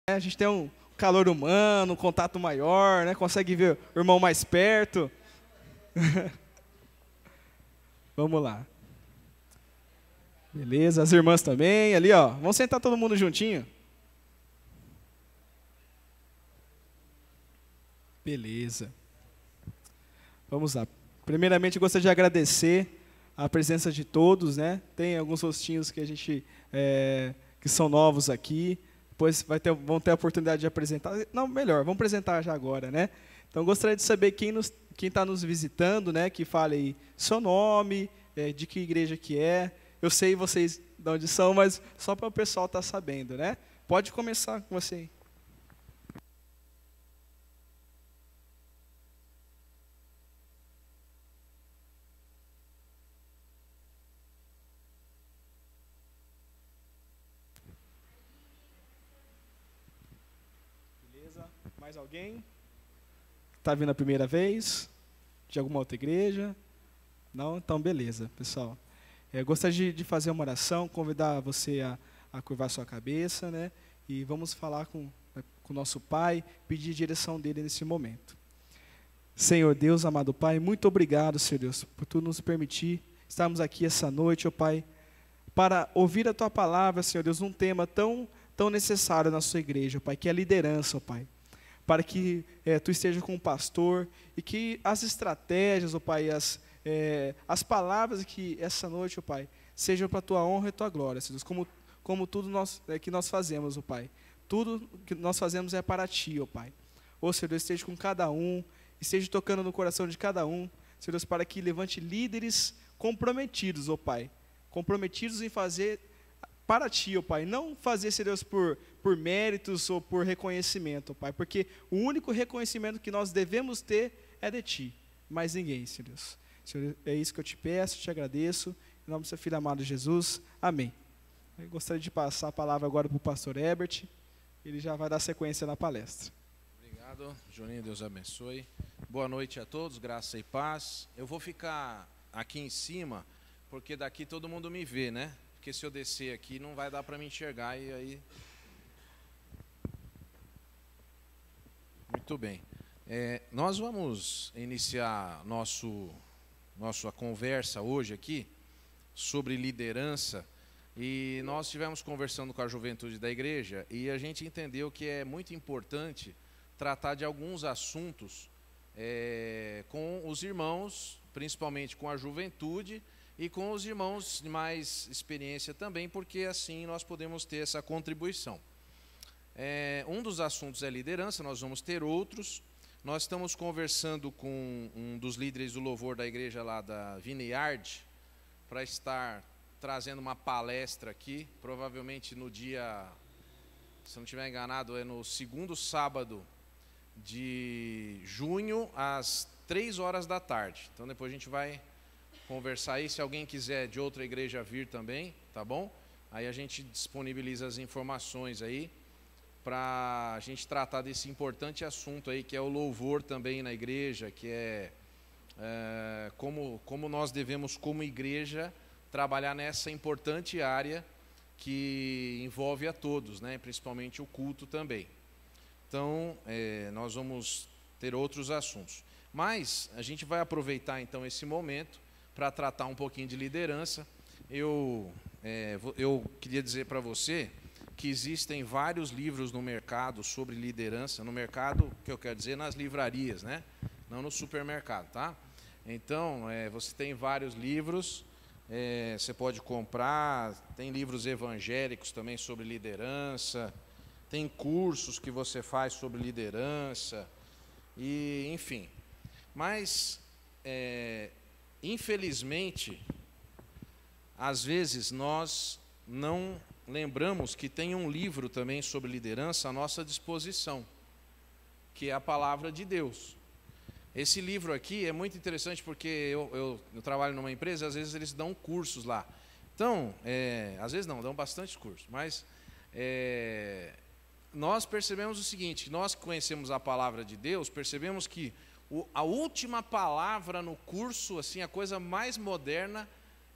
A gente tem um calor humano, um contato maior, né? Consegue ver o irmão mais perto. Vamos lá. Beleza, as irmãs também, ali ó. Vamos sentar todo mundo juntinho. Beleza. Vamos lá. Primeiramente, eu gostaria de agradecer a presença de todos, né? Tem alguns rostinhos que a gente que são novos aqui. Depois vão ter a oportunidade de apresentar. Não, melhor, vamos apresentar já agora, né? Então, gostaria de saber quem está nos visitando, né? Que fale aí seu nome, de que igreja que é. Eu sei vocês de onde são, mas só para o pessoal estar sabendo, né? Pode começar com você aí. Beleza? Mais alguém? Está vindo a primeira vez? De alguma outra igreja? Não? Então, beleza, pessoal. Gostaria de fazer uma oração, convidar você a curvar sua cabeça, né? E vamos falar com o nosso Pai, pedir a direção dele nesse momento. Senhor Deus, amado Pai, muito obrigado, Senhor Deus, por tu nos permitir estarmos aqui essa noite, ó Pai, para ouvir a tua palavra, Senhor Deus, num tema tão necessário na sua igreja, ó Pai, que é a liderança, ó Pai. Para que tu esteja com o pastor e que as estratégias, ó Pai, as palavras que essa noite, ó Pai, sejam para a tua honra e tua glória, Senhor Deus, como tudo que nós fazemos, ó Pai. Tudo que nós fazemos é para ti, ó Pai. Ó Senhor Deus, esteja com cada um, esteja tocando no coração de cada um, Senhor Deus, para que levante líderes comprometidos, ó Pai. Comprometidos em fazer para ti, ó Pai. Não fazer, Senhor Deus, por méritos ou por reconhecimento, ó Pai. Porque o único reconhecimento que nós devemos ter é de ti. Mais ninguém, Senhor Deus. Senhor, é isso que eu te peço, te agradeço. Em nome do seu Filho amado Jesus. Amém. Eu gostaria de passar a palavra agora para o pastor Herbert. Ele já vai dar sequência na palestra. Obrigado, Juninho, Deus abençoe. Boa noite a todos, graça e paz. Eu vou ficar aqui em cima, porque daqui todo mundo me vê, né? Porque se eu descer aqui não vai dar para me enxergar e aí... Muito bem. Nós vamos iniciar nossa conversa hoje aqui sobre liderança. E nós estivemos conversando com a juventude da igreja e a gente entendeu que é muito importante tratar de alguns assuntos com os irmãos, principalmente com a juventude e com os irmãos de mais experiência também, porque assim nós podemos ter essa contribuição. Um dos assuntos é liderança, nós vamos ter outros. Nós estamos conversando com um dos líderes do louvor da igreja lá da Vineyard para estar trazendo uma palestra aqui, provavelmente no dia, se não estiver enganado, é no segundo sábado de junho, às 3 horas da tarde. Então depois a gente vai conversar aí, se alguém quiser de outra igreja vir também, tá bom? Aí a gente disponibiliza as informações aí, para a gente tratar desse importante assunto aí, que é o louvor também na igreja, que como nós devemos, como igreja, trabalhar nessa importante área que envolve a todos, né? Principalmente o culto também. Então, nós vamos ter outros assuntos. Mas a gente vai aproveitar então esse momento para tratar um pouquinho de liderança. Eu queria dizer para você que existem vários livros no mercado sobre liderança, no mercado, que eu quero dizer, nas livrarias, né? Não no supermercado, tá? Então, você tem vários livros. Você pode comprar, tem livros evangélicos também sobre liderança, tem cursos que você faz sobre liderança, e enfim. Mas, infelizmente, às vezes nós não lembramos que tem um livro também sobre liderança à nossa disposição, que é a Palavra de Deus. Esse livro aqui é muito interessante porque eu trabalho numa empresa, às vezes eles dão cursos lá. Então, às vezes não, dão bastante cursos, mas nós percebemos o seguinte, nós que conhecemos a Palavra de Deus, percebemos que a última palavra no curso, assim, a coisa mais moderna,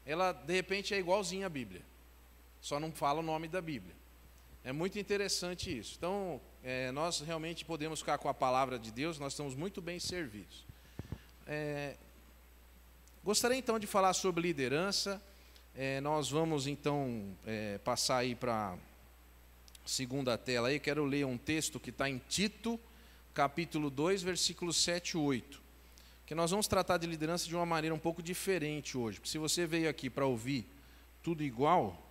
ela de repente é igualzinha à Bíblia, só não fala o nome da Bíblia. É muito interessante isso. Então, nós realmente podemos ficar com a palavra de Deus, nós estamos muito bem servidos. Gostaria então de falar sobre liderança. Nós vamos então passar aí para a segunda tela. Aí quero ler um texto que está em Tito, capítulo 2, versículos 7 e 8. Que nós vamos tratar de liderança de uma maneira um pouco diferente hoje. Porque se você veio aqui para ouvir tudo igual,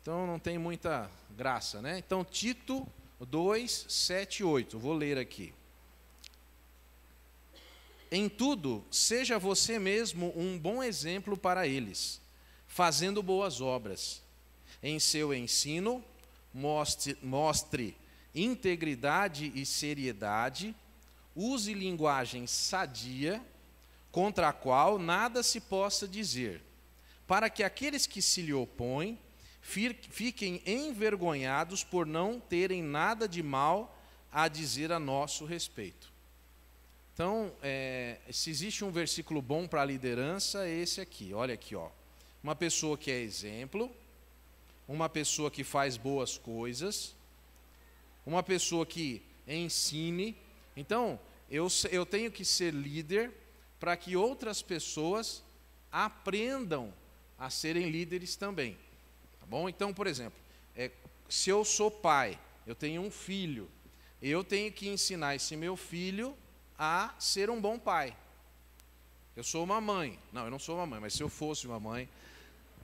então não tem muita graça, né? Então, Tito 2, 7 e 8. Vou ler aqui. Em tudo, seja você mesmo um bom exemplo para eles, fazendo boas obras. Em seu ensino, mostre integridade e seriedade, use linguagem sadia, contra a qual nada se possa dizer, para que aqueles que se lhe opõem fiquem envergonhados por não terem nada de mal a dizer a nosso respeito. Então, se existe um versículo bom para a liderança, é esse aqui. Olha aqui, ó. Uma pessoa que é exemplo, uma pessoa que faz boas coisas, uma pessoa que ensine. Então, eu tenho que ser líder para que outras pessoas aprendam a serem líderes também. Tá bom? Então, por exemplo, se eu sou pai, eu tenho um filho, eu tenho que ensinar esse meu filho a ser um bom pai. Eu sou uma mãe. Não, eu não sou uma mãe, mas se eu fosse uma mãe,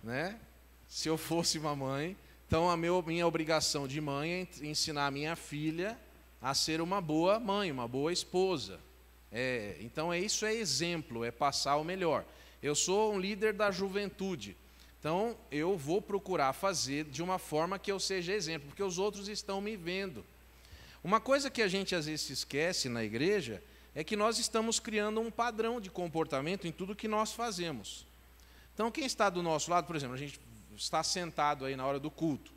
né? Se eu fosse uma mãe, então a minha obrigação de mãe é ensinar a minha filha a ser uma boa mãe, uma boa esposa. Então isso é exemplo, é passar o melhor. Eu sou um líder da juventude, então eu vou procurar fazer de uma forma que eu seja exemplo, porque os outros estão me vendo. Uma coisa que a gente às vezes esquece na igreja é que nós estamos criando um padrão de comportamento em tudo que nós fazemos. Então, quem está do nosso lado, por exemplo, a gente está sentado aí na hora do culto,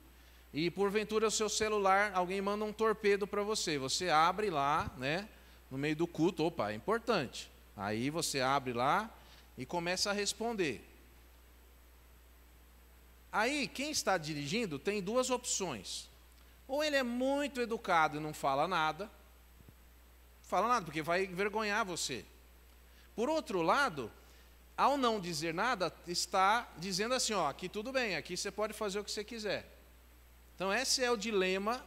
e porventura o seu celular, alguém manda um torpedo para você, você abre lá, né, no meio do culto, opa, é importante. Aí você abre lá e começa a responder. Aí, quem está dirigindo tem duas opções. Ou ele é muito educado e não fala nada, porque vai envergonhar você. Por outro lado, ao não dizer nada, está dizendo assim, ó, aqui tudo bem, aqui você pode fazer o que você quiser. Então esse é o dilema,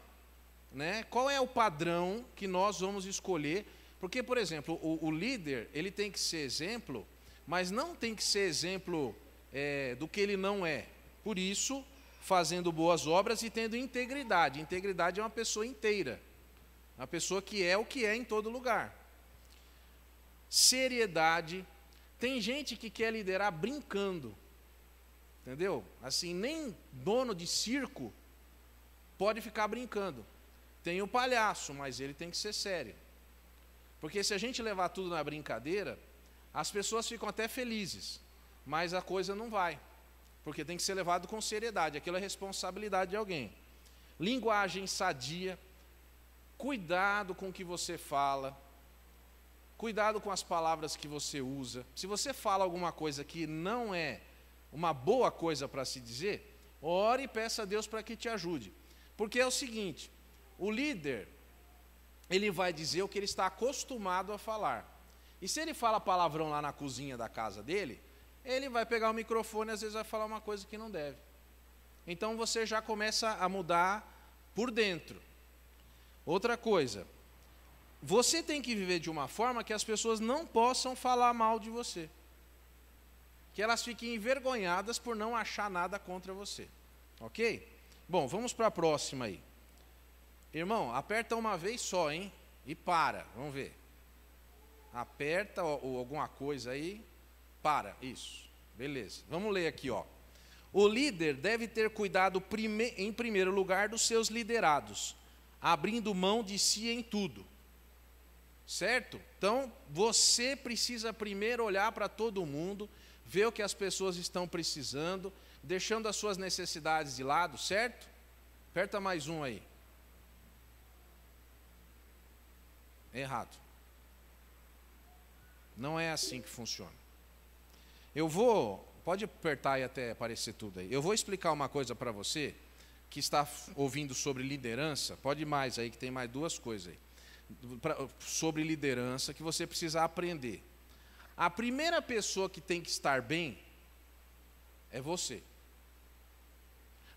né? Qual é o padrão que nós vamos escolher? Porque, por exemplo, o líder, ele tem que ser exemplo, mas não tem que ser exemplo do que ele não é. Por isso, fazendo boas obras e tendo integridade. Integridade é uma pessoa inteira. Uma pessoa que é o que é em todo lugar. Seriedade. Tem gente que quer liderar brincando. Entendeu? Assim, nem dono de circo pode ficar brincando. Tem o palhaço, mas ele tem que ser sério. Porque se a gente levar tudo na brincadeira, as pessoas ficam até felizes, mas a coisa não vai. Porque tem que ser levado com seriedade. Aquilo é responsabilidade de alguém. Linguagem sadia. Cuidado com o que você fala. Cuidado com as palavras que você usa. Se você fala alguma coisa que não é uma boa coisa para se dizer, ore e peça a Deus para que te ajude. Porque é o seguinte, o líder, ele vai dizer o que ele está acostumado a falar. E se ele fala palavrão lá na cozinha da casa dele, ele vai pegar o microfone e às vezes vai falar uma coisa que não deve. Então você já começa a mudar por dentro. Outra coisa, você tem que viver de uma forma que as pessoas não possam falar mal de você. Que elas fiquem envergonhadas por não achar nada contra você. Ok? Bom, vamos para a próxima aí. Irmão, aperta uma vez só, hein? E para, vamos ver. Aperta ou alguma coisa aí, para, isso. Beleza, vamos ler aqui, ó. O líder deve ter cuidado em primeiro lugar dos seus liderados, abrindo mão de si em tudo. Certo? Então, você precisa primeiro olhar para todo mundo, ver o que as pessoas estão precisando, deixando as suas necessidades de lado, certo? Aperta mais um aí. Errado. Não é assim que funciona. Pode apertar aí até aparecer tudo aí. Eu vou explicar uma coisa para você, que está ouvindo sobre liderança, pode ir mais aí, que tem mais duas coisas aí, sobre liderança que você precisa aprender. A primeira pessoa que tem que estar bem é você.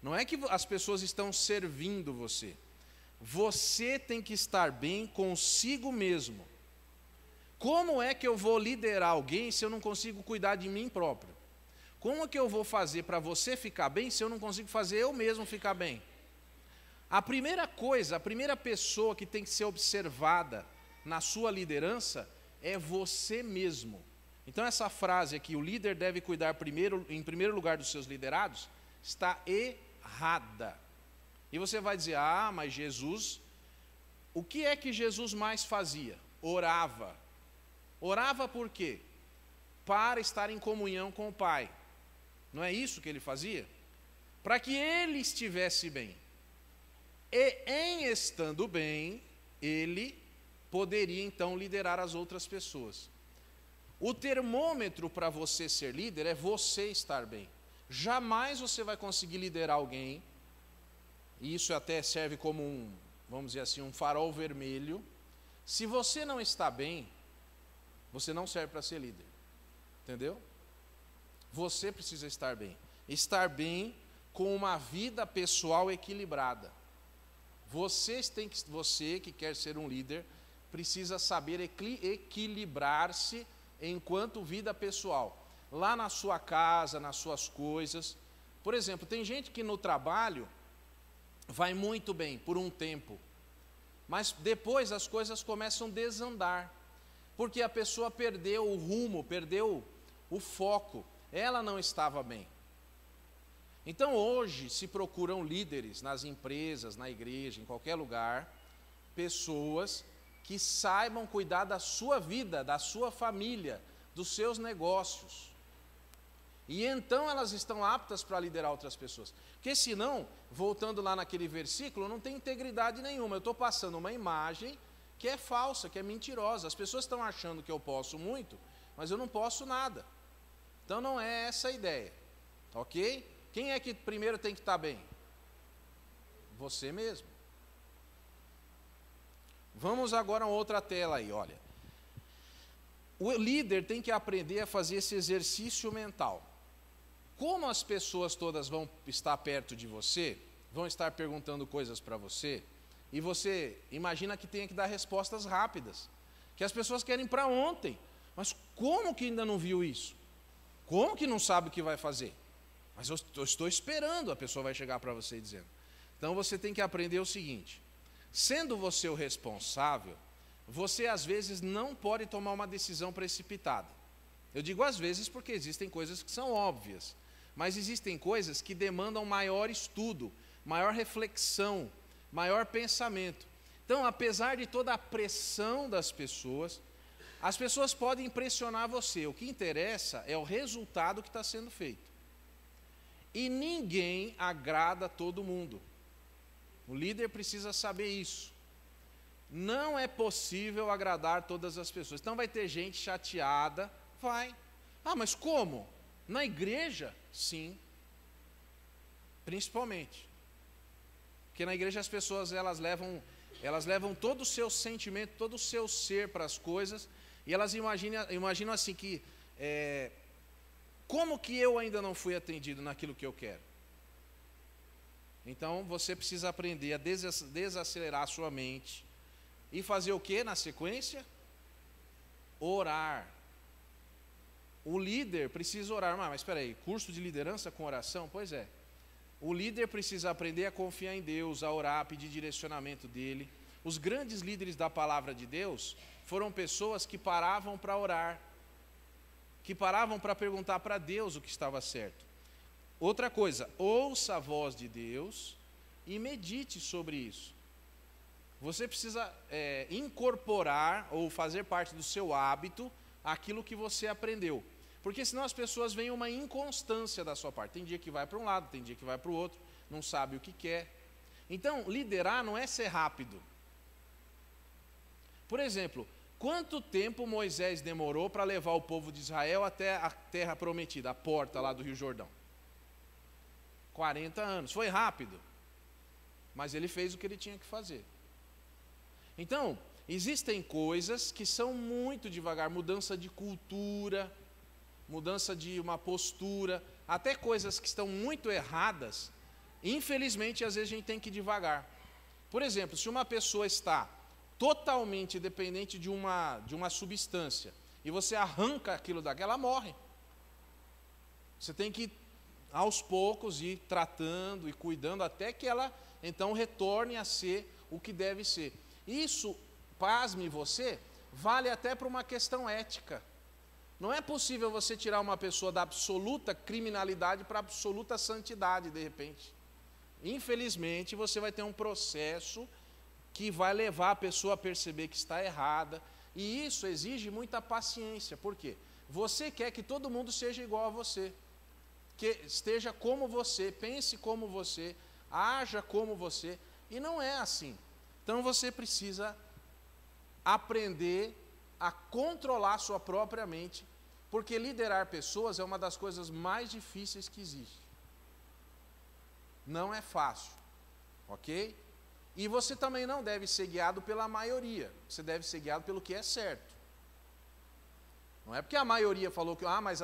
Não é que as pessoas estão servindo você. Você tem que estar bem consigo mesmo. Como é que eu vou liderar alguém se eu não consigo cuidar de mim próprio? Como é que eu vou fazer para você ficar bem se eu não consigo fazer eu mesmo ficar bem? A primeira coisa, a primeira pessoa que tem que ser observada na sua liderança é você mesmo. Então essa frase aqui, o líder deve cuidar em primeiro lugar dos seus liderados, está errada. E você vai dizer, mas Jesus, o que é que Jesus mais fazia? Orava. Orava por quê? Para estar em comunhão com o Pai. Não é isso que ele fazia? Para que ele estivesse bem. E em estando bem, ele poderia então liderar as outras pessoas. O termômetro para você ser líder é você estar bem. Jamais você vai conseguir liderar alguém, e isso até serve como vamos dizer assim, um farol vermelho. Se você não está bem, você não serve para ser líder. Entendeu? Você precisa estar bem. Estar bem com uma vida pessoal equilibrada. Você que quer ser um líder, precisa saber equilibrar-se enquanto vida pessoal. Lá na sua casa, nas suas coisas. Por exemplo, tem gente que no trabalho vai muito bem por um tempo, mas depois as coisas começam a desandar, porque a pessoa perdeu o rumo, perdeu o foco, ela não estava bem. Então hoje se procuram líderes nas empresas, na igreja, em qualquer lugar, pessoas que saibam cuidar da sua vida, da sua família, dos seus negócios. E então elas estão aptas para liderar outras pessoas. Porque senão, voltando lá naquele versículo, não tem integridade nenhuma. Eu estou passando uma imagem que é falsa, que é mentirosa. As pessoas estão achando que eu posso muito, mas eu não posso nada. Então não é essa a ideia. Ok? Quem é que primeiro tem que estar bem? Você mesmo. Vamos agora a outra tela aí, olha. O líder tem que aprender a fazer esse exercício mental. Como as pessoas todas vão estar perto de você, vão estar perguntando coisas para você, e você imagina que tenha que dar respostas rápidas, que as pessoas querem para ontem. Mas como que ainda não viu isso? Como que não sabe o que vai fazer? Mas eu estou esperando, a pessoa vai chegar para você dizendo. Então você tem que aprender o seguinte: sendo você o responsável, você às vezes não pode tomar uma decisão precipitada. Eu digo às vezes porque existem coisas que são óbvias, mas existem coisas que demandam maior estudo, maior reflexão, maior pensamento. Então, apesar de toda a pressão das pessoas, as pessoas podem impressionar você. O que interessa é o resultado que está sendo feito. E ninguém agrada a todo mundo. O líder precisa saber isso. Não é possível agradar todas as pessoas. Então vai ter gente chateada, vai. Mas como? Na igreja? Sim. Principalmente. Porque na igreja as pessoas elas levam todo o seu sentimento, todo o seu ser para as coisas, e elas imaginam assim que como que eu ainda não fui atendido naquilo que eu quero? Então você precisa aprender a desacelerar a sua mente e fazer o que na sequência? Orar. O líder precisa orar. Mas espera aí, curso de liderança com oração? Pois é. O líder precisa aprender a confiar em Deus, a orar, a pedir direcionamento dele. Os grandes líderes da palavra de Deus foram pessoas que paravam para orar, que paravam para perguntar para Deus o que estava certo. Outra coisa, ouça a voz de Deus e medite sobre isso. Você precisa incorporar ou fazer parte do seu hábito aquilo que você aprendeu. Porque senão as pessoas veem uma inconstância da sua parte. Tem dia que vai para um lado, tem dia que vai para o outro, não sabe o que quer. Então, liderar não é ser rápido. Por exemplo, quanto tempo Moisés demorou para levar o povo de Israel até a terra prometida, a porta lá do Rio Jordão? 40 anos. Foi rápido? mas ele fez o que ele tinha que fazer. Então, existem coisas que são muito devagar, mudança de cultura, mudança de uma postura, até coisas que estão muito erradas, infelizmente, às vezes a gente tem que ir devagar. Por exemplo, se uma pessoa está totalmente dependente de uma substância, e você arranca aquilo daquela, ela morre. Você tem que, aos poucos, ir tratando e cuidando, até que ela, então, retorne a ser o que deve ser. Isso, pasme você, vale até para uma questão ética. Não é possível você tirar uma pessoa da absoluta criminalidade para a absoluta santidade, de repente. Infelizmente, você vai ter um processo que vai levar a pessoa a perceber que está errada, e isso exige muita paciência. Por quê? Você quer que todo mundo seja igual a você, que esteja como você, pense como você, haja como você, e não é assim. Então você precisa aprender a controlar sua própria mente, porque liderar pessoas é uma das coisas mais difíceis que existe. Não é fácil, ok? E você também não deve ser guiado pela maioria, você deve ser guiado pelo que é certo. Não é porque a maioria falou que mas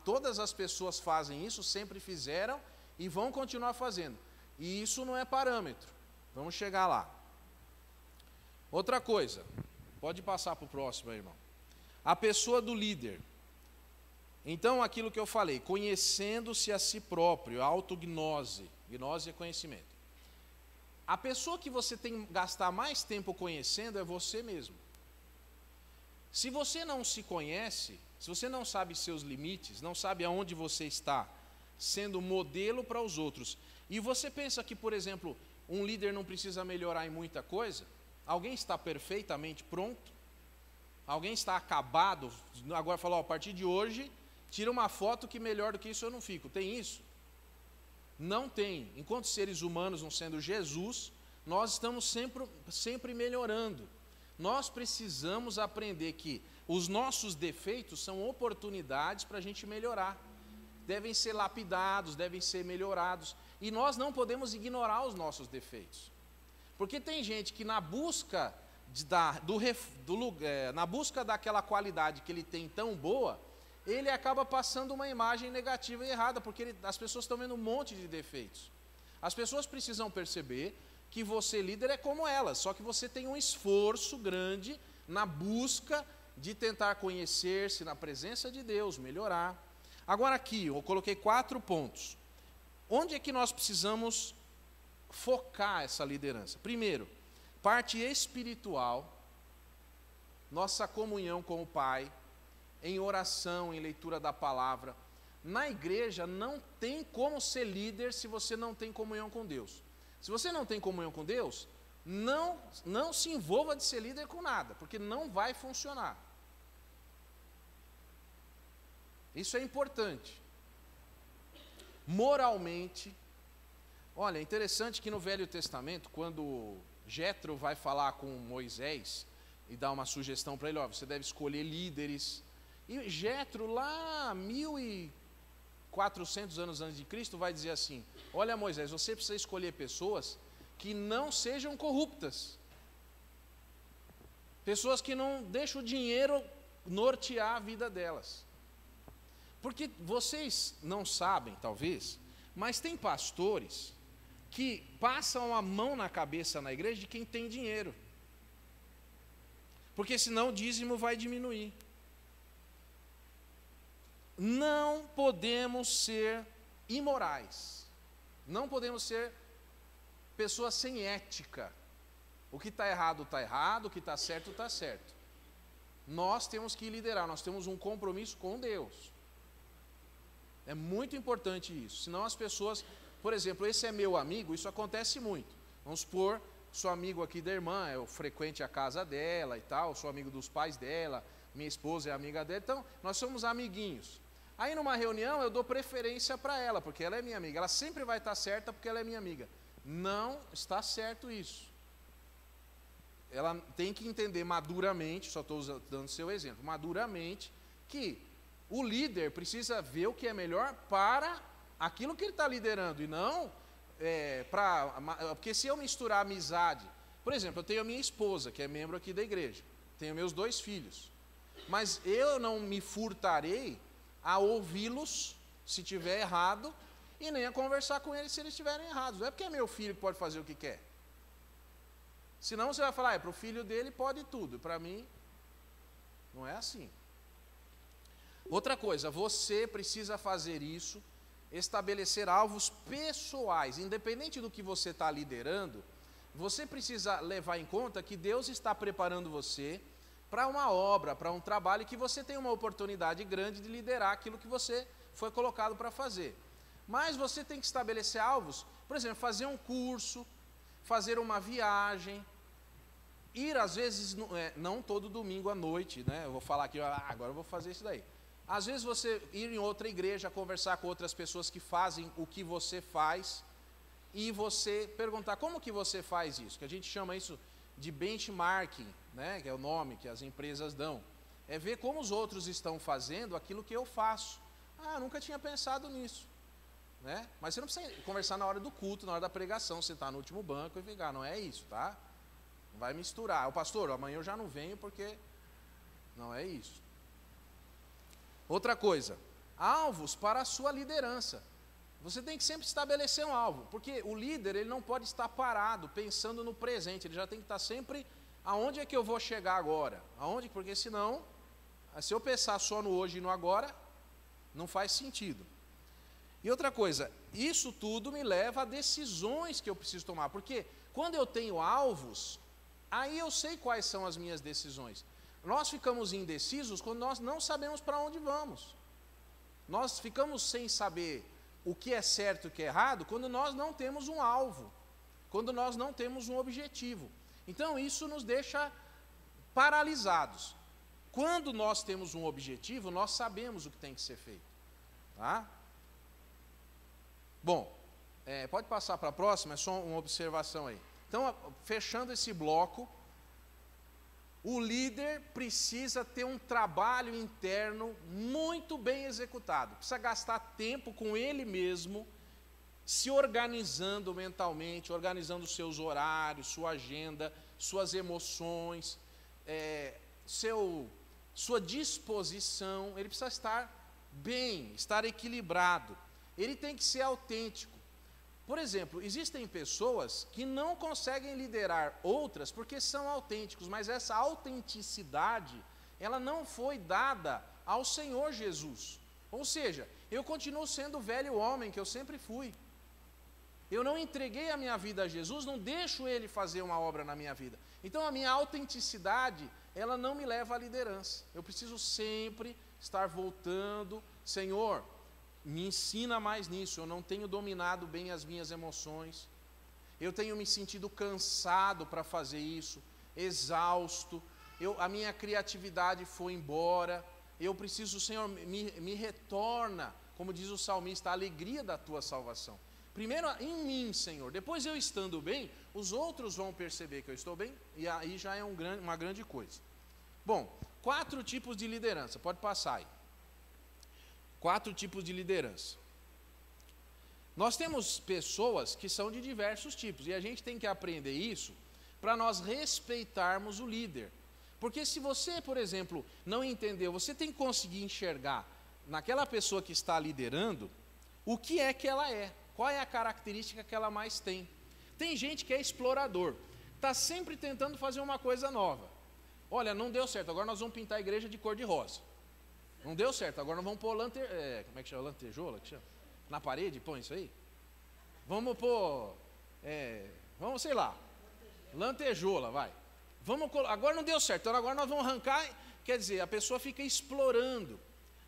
todas as pessoas fazem isso, sempre fizeram e vão continuar fazendo. E isso não é parâmetro. Vamos chegar lá. Outra coisa, pode passar para o próximo aí, irmão. A pessoa do líder. Então, aquilo que eu falei, conhecendo-se a si próprio, autognose. Gnose é conhecimento. A pessoa que você tem que gastar mais tempo conhecendo é você mesmo. Se você não se conhece, se você não sabe seus limites, não sabe aonde você está sendo modelo para os outros, e você pensa que, por exemplo, um líder não precisa melhorar em muita coisa, alguém está perfeitamente pronto, alguém está acabado, agora falou, a partir de hoje, tira uma foto que melhor do que isso eu não fico, tem isso? Não tem. Enquanto seres humanos não sendo Jesus, nós estamos sempre melhorando. Nós precisamos aprender que os nossos defeitos são oportunidades para a gente melhorar. Devem ser lapidados, devem ser melhorados. E nós não podemos ignorar os nossos defeitos. Porque tem gente que na busca na busca daquela qualidade que ele tem tão boa, ele acaba passando uma imagem negativa e errada, porque as pessoas estão vendo um monte de defeitos. As pessoas precisam perceber que você, líder, é como elas, só que você tem um esforço grande na busca de tentar conhecer-se na presença de Deus, melhorar. Agora aqui, eu coloquei 4 pontos. Onde é que nós precisamos focar essa liderança? Primeiro, parte espiritual, nossa comunhão com o Pai, em oração, em leitura da palavra. Na igreja não tem como ser líder se você não tem comunhão com Deus. Se você não tem comunhão com Deus, não se envolva de ser líder com nada, porque não vai funcionar. Isso é importante. Moralmente, olha, é interessante que no Velho Testamento, quando Jetro vai falar com Moisés e dá uma sugestão para ele, você deve escolher líderes. E Jetro, lá 1400 anos antes de Cristo, vai dizer assim: olha, Moisés, você precisa escolher pessoas que não sejam corruptas, pessoas que não deixam o dinheiro nortear a vida delas. Porque vocês não sabem, talvez, mas tem pastores que passam a mão na cabeça na igreja de quem tem dinheiro, porque senão o dízimo vai diminuir. Não podemos ser imorais, não podemos ser pessoas sem ética. O que está errado, o que está certo. Nós temos que liderar, nós temos um compromisso com Deus. É muito importante isso, senão as pessoas, por exemplo, esse é meu amigo, isso acontece muito. Vamos supor, sou amigo aqui da irmã, eu frequente a casa dela e tal, sou amigo dos pais dela, minha esposa é amiga dela, então nós somos amiguinhos. Aí numa reunião eu dou preferência para ela, porque ela é minha amiga. Ela sempre vai estar certa porque ela é minha amiga. Não está certo isso. Ela tem que entender maduramente, só estou dando seu exemplo, maduramente, que o líder precisa ver o que é melhor para aquilo que ele está liderando, e não porque se eu misturar amizade, por exemplo, eu tenho a minha esposa, que é membro aqui da igreja, tenho meus 2 filhos, mas eu não me furtarei a ouvi-los se tiver errado e nem a conversar com eles se eles estiverem errados. Não é porque é meu filho que pode fazer o que quer. Senão você vai falar, para o filho dele pode tudo, para mim não é assim. Outra coisa, você precisa fazer isso, estabelecer alvos pessoais, independente do que você está liderando, você precisa levar em conta que Deus está preparando você para uma obra, para um trabalho, e que você tem uma oportunidade grande de liderar aquilo que você foi colocado para fazer. Mas você tem que estabelecer alvos, por exemplo, fazer um curso, fazer uma viagem, ir às vezes, não todo domingo à noite, né? Eu vou falar aqui, agora eu vou fazer isso daí. Às vezes você ir em outra igreja, conversar com outras pessoas que fazem o que você faz, e você perguntar como que você faz isso, que a gente chama isso de benchmarking, né? Que é o nome que as empresas dão. É ver como os outros estão fazendo aquilo que eu faço. Eu nunca tinha pensado nisso. Né? Mas você não precisa conversar na hora do culto, na hora da pregação, sentar no último banco e ficar, não é isso, tá? Não vai misturar. O pastor, amanhã eu já não venho porque não é isso. Outra coisa, alvos para a sua liderança. Você tem que sempre estabelecer um alvo, porque o líder ele não pode estar parado, pensando no presente, ele já tem que estar sempre, aonde é que eu vou chegar agora? Porque senão, se eu pensar só no hoje e no agora, não faz sentido. E outra coisa, isso tudo me leva a decisões que eu preciso tomar, porque quando eu tenho alvos, aí eu sei quais são as minhas decisões. Nós ficamos indecisos quando nós não sabemos para onde vamos. Nós ficamos sem saber o que é certo e o que é errado quando nós não temos um alvo, quando nós não temos um objetivo. Então isso nos deixa paralisados. Quando nós temos um objetivo, nós sabemos o que tem que ser feito. Tá? Bom, pode passar para a próxima, é só uma observação aí. Então, fechando esse bloco, o líder precisa ter um trabalho interno muito bem executado. Precisa gastar tempo com ele mesmo, se organizando mentalmente, organizando seus horários, sua agenda, suas emoções, sua disposição. Ele precisa estar bem, estar equilibrado. Ele tem que ser autêntico. Por exemplo, existem pessoas que não conseguem liderar outras porque são autênticos, mas essa autenticidade, ela não foi dada ao Senhor Jesus. Ou seja, eu continuo sendo o velho homem que eu sempre fui. Eu não entreguei a minha vida a Jesus, não deixo Ele fazer uma obra na minha vida. Então a minha autenticidade, ela não me leva à liderança. Eu preciso sempre estar voltando, Senhor, me ensina mais nisso, eu não tenho dominado bem as minhas emoções, eu tenho me sentido cansado para fazer isso, exausto, a minha criatividade foi embora, eu preciso, Senhor, me retorna, como diz o salmista, a alegria da tua salvação. Primeiro em mim, Senhor, depois eu estando bem, os outros vão perceber que eu estou bem, e aí já é uma grande coisa. Bom, 4 tipos de liderança, pode passar aí. 4 tipos de liderança. Nós temos pessoas que são de diversos tipos, e a gente tem que aprender isso para nós respeitarmos o líder. Porque se você, por exemplo, não entendeu, você tem que conseguir enxergar naquela pessoa que está liderando o que é que ela é, qual é a característica que ela mais tem. Tem gente que é explorador, está sempre tentando fazer uma coisa nova. Olha, não deu certo, agora nós vamos pintar a igreja de cor de rosa. Não deu certo, agora nós vamos pôr como é que chama? Lantejola? Que chama? Na parede, põe isso aí? Vamos pôr, sei lá, lantejola, vai. Agora não deu certo, então agora nós vamos arrancar, quer dizer, a pessoa fica explorando.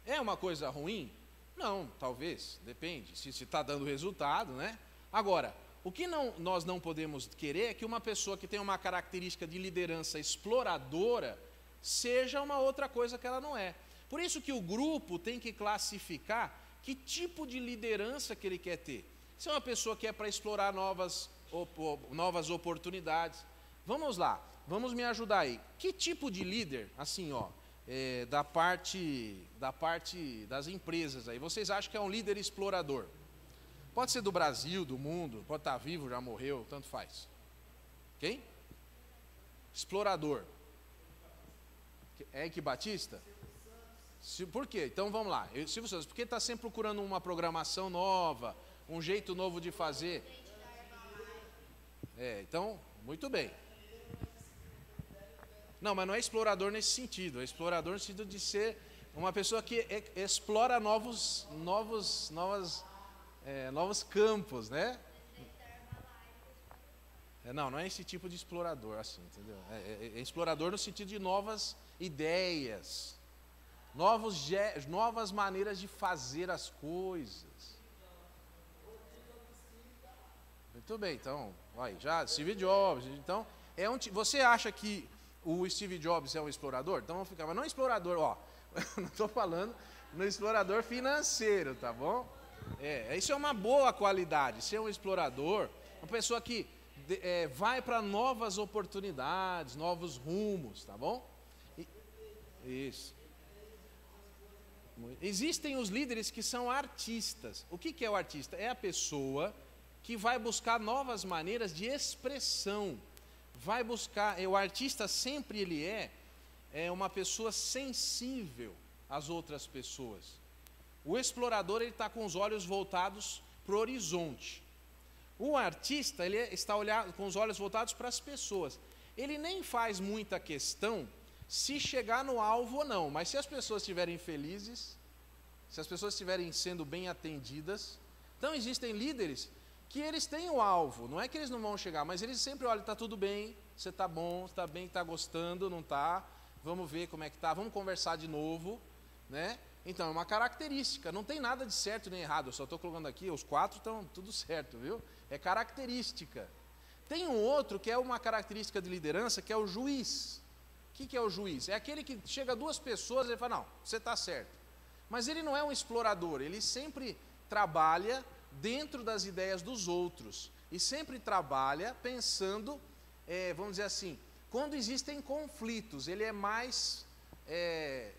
É uma coisa ruim? Não, talvez, depende, se está dando resultado, né? Agora, o que nós não podemos querer é que uma pessoa que tem uma característica de liderança exploradora seja uma outra coisa que ela não é. Por isso que o grupo tem que classificar que tipo de liderança que ele quer ter. Se é uma pessoa que é para explorar novas oportunidades, vamos lá, vamos me ajudar aí. Que tipo de líder, assim, da parte das empresas aí, vocês acham que é um líder explorador? Pode ser do Brasil, do mundo, pode estar vivo, já morreu, tanto faz. Quem? Explorador. É Eike Batista? Por quê? Então vamos lá. Silvio Santos, porque está sempre procurando uma programação nova, um jeito novo de fazer. Então, muito bem. Não, mas não é explorador nesse sentido. É explorador no sentido de ser uma pessoa que explora novos campos, né? Não é esse tipo de explorador, assim, entendeu? É explorador no sentido de novas ideias, novas maneiras de fazer as coisas. Muito bem, então, já Steve Jobs. Então, você acha que o Steve Jobs é um explorador? Então vamos ficar, mas não explorador, não estou falando no explorador financeiro, tá bom? Isso é uma boa qualidade, ser um explorador, uma pessoa que vai para novas oportunidades, novos rumos, tá bom? Isso. Existem os líderes que são artistas. O que é o artista? É a pessoa que vai buscar novas maneiras de expressão. Vai buscar, o artista sempre ele é uma pessoa sensível às outras pessoas. O explorador ele está com os olhos voltados para o horizonte. O artista ele está com os olhos voltados para as pessoas. Ele nem faz muita questão se chegar no alvo ou não, mas se as pessoas estiverem felizes, se as pessoas estiverem sendo bem atendidas, então existem líderes que eles têm o alvo, não é que eles não vão chegar, mas eles sempre olham, está tudo bem, você está bom, está bem, está gostando, não está, vamos ver como é que está, vamos conversar de novo, né? Então é uma característica, não tem nada de certo nem errado, eu só estou colocando aqui, os 4 estão tudo certo, viu? É característica. Tem um outro que é uma característica de liderança, que é o juiz. O que é o juiz? É aquele que chega 2 pessoas e ele fala, não, você está certo. Mas ele não é um explorador, ele sempre trabalha dentro das ideias dos outros. E sempre trabalha pensando, vamos dizer assim, quando existem conflitos, ele é mais,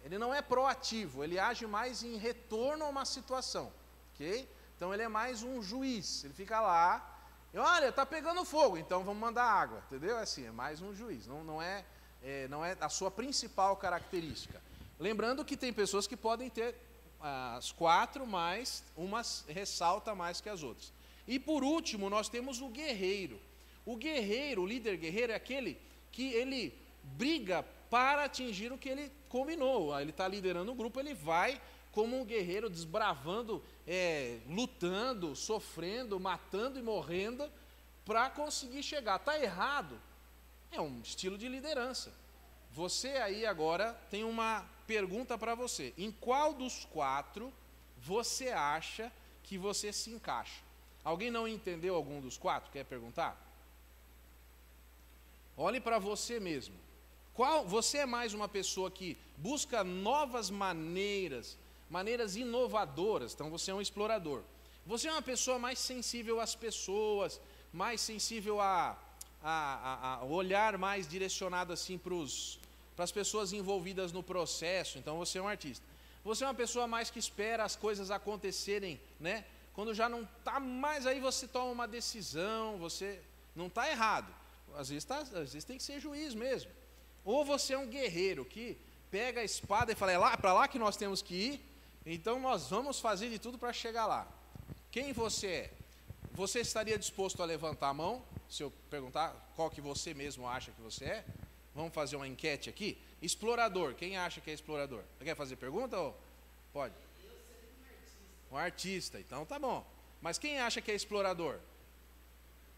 ele não é proativo, ele age mais em retorno a uma situação. Ok? Então ele é mais um juiz, ele fica lá, e olha, está pegando fogo, então vamos mandar água, entendeu? Assim, é mais um juiz, não é a sua principal característica. Lembrando que tem pessoas que podem ter as 4, mas umas ressalta mais que as outras. E por último, nós temos o guerreiro. O guerreiro, o líder guerreiro é aquele que ele briga para atingir o que ele combinou. Ele está liderando o grupo, ele vai como um guerreiro desbravando, lutando, sofrendo, matando e morrendo para conseguir chegar. Está errado? É um estilo de liderança. Você aí agora tem uma pergunta para você. Em qual dos 4 você acha que você se encaixa? Alguém não entendeu algum dos 4? Quer perguntar? Olhe para você mesmo. Você é mais uma pessoa que busca novas maneiras inovadoras, então você é um explorador. Você é uma pessoa mais sensível às pessoas, mais sensível a olhar mais direcionado assim para as pessoas envolvidas no processo, então você é um artista. Você é uma pessoa mais que espera as coisas acontecerem, né? Quando já não está mais, aí você toma uma decisão, você não está errado. Às vezes tem que ser juiz mesmo. Ou você é um guerreiro que pega a espada e fala, é para lá que nós temos que ir, então nós vamos fazer de tudo para chegar lá. Quem você é? Você estaria disposto a levantar a mão, se eu perguntar qual que você mesmo acha que você é? Vamos fazer uma enquete aqui. Explorador, quem acha que é explorador? Você quer fazer pergunta ou pode? Eu seria um artista. Um artista, então tá bom. Mas quem acha que é explorador?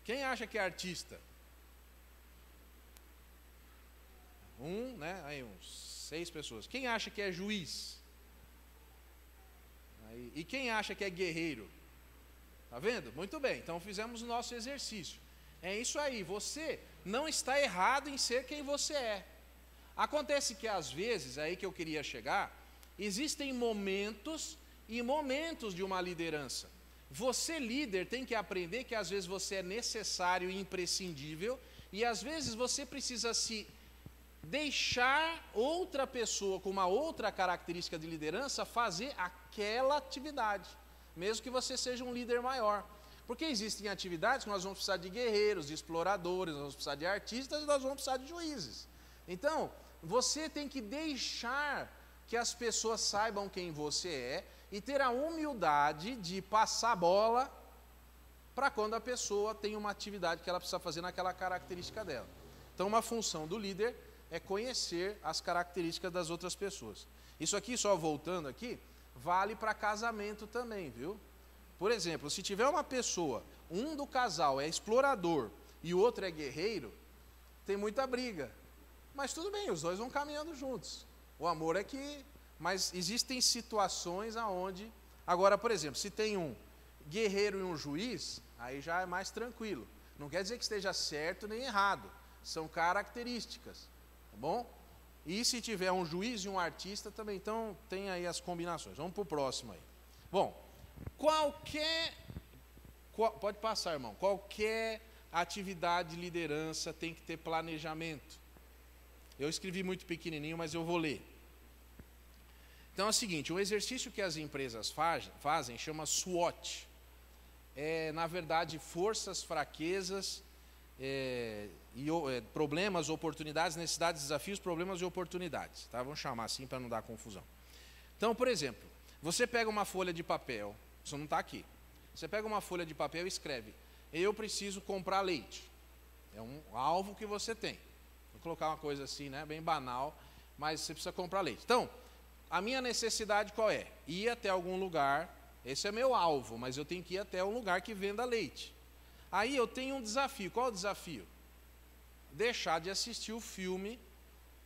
Quem acha que é artista? Né? Aí uns 6 pessoas. Quem acha que é juiz? Aí, e quem acha que é guerreiro? Tá vendo? Muito bem, então fizemos o nosso exercício. É isso aí, você não está errado em ser quem você é. Acontece que às vezes, aí que eu queria chegar, existem momentos e momentos de uma liderança. Você, líder, tem que aprender que às vezes você é necessário e imprescindível, e às vezes você precisa se deixar outra pessoa com uma outra característica de liderança fazer aquela atividade. mesmo que você seja um líder maior. Porque existem atividades que nós vamos precisar de guerreiros, de exploradores, nós vamos precisar de artistas e nós vamos precisar de juízes. Então, você tem que deixar que as pessoas saibam quem você é e ter a humildade de passar a bola para quando a pessoa tem uma atividade que ela precisa fazer naquela característica dela. Então, uma função do líder é conhecer as características das outras pessoas. Isso aqui, só voltando aqui, vale para casamento também, viu? Por exemplo, se tiver uma pessoa, um do casal é explorador e o outro é guerreiro, tem muita briga. Mas tudo bem, os dois vão caminhando juntos. O amor é que... Mas existem situações aonde... Agora, por exemplo, se tem um guerreiro e um juiz, aí já é mais tranquilo. Não quer dizer que esteja certo nem errado. São características, tá bom? E se tiver um juiz e um artista também, então tem aí as combinações. Vamos para o próximo aí. Bom, pode passar, irmão. Qualquer atividade de liderança tem que ter planejamento. Eu escrevi muito pequenininho, mas eu vou ler. Então é o seguinte, um exercício que as empresas fazem chama SWOT. É, na verdade, forças, fraquezas, problemas, oportunidades, necessidades, desafios, problemas e oportunidades. Tá? Vamos chamar assim para não dar confusão. Então, por exemplo, você pega uma folha de papel, isso não está aqui. Você pega uma folha de papel e escreve, eu preciso comprar leite. É um alvo que você tem. Vou colocar uma coisa assim, né, bem banal, mas você precisa comprar leite. Então, a minha necessidade qual é? Ir até algum lugar, esse é meu alvo, mas eu tenho que ir até um lugar que venda leite. Aí eu tenho um desafio. Qual é o desafio? Deixar de assistir o filme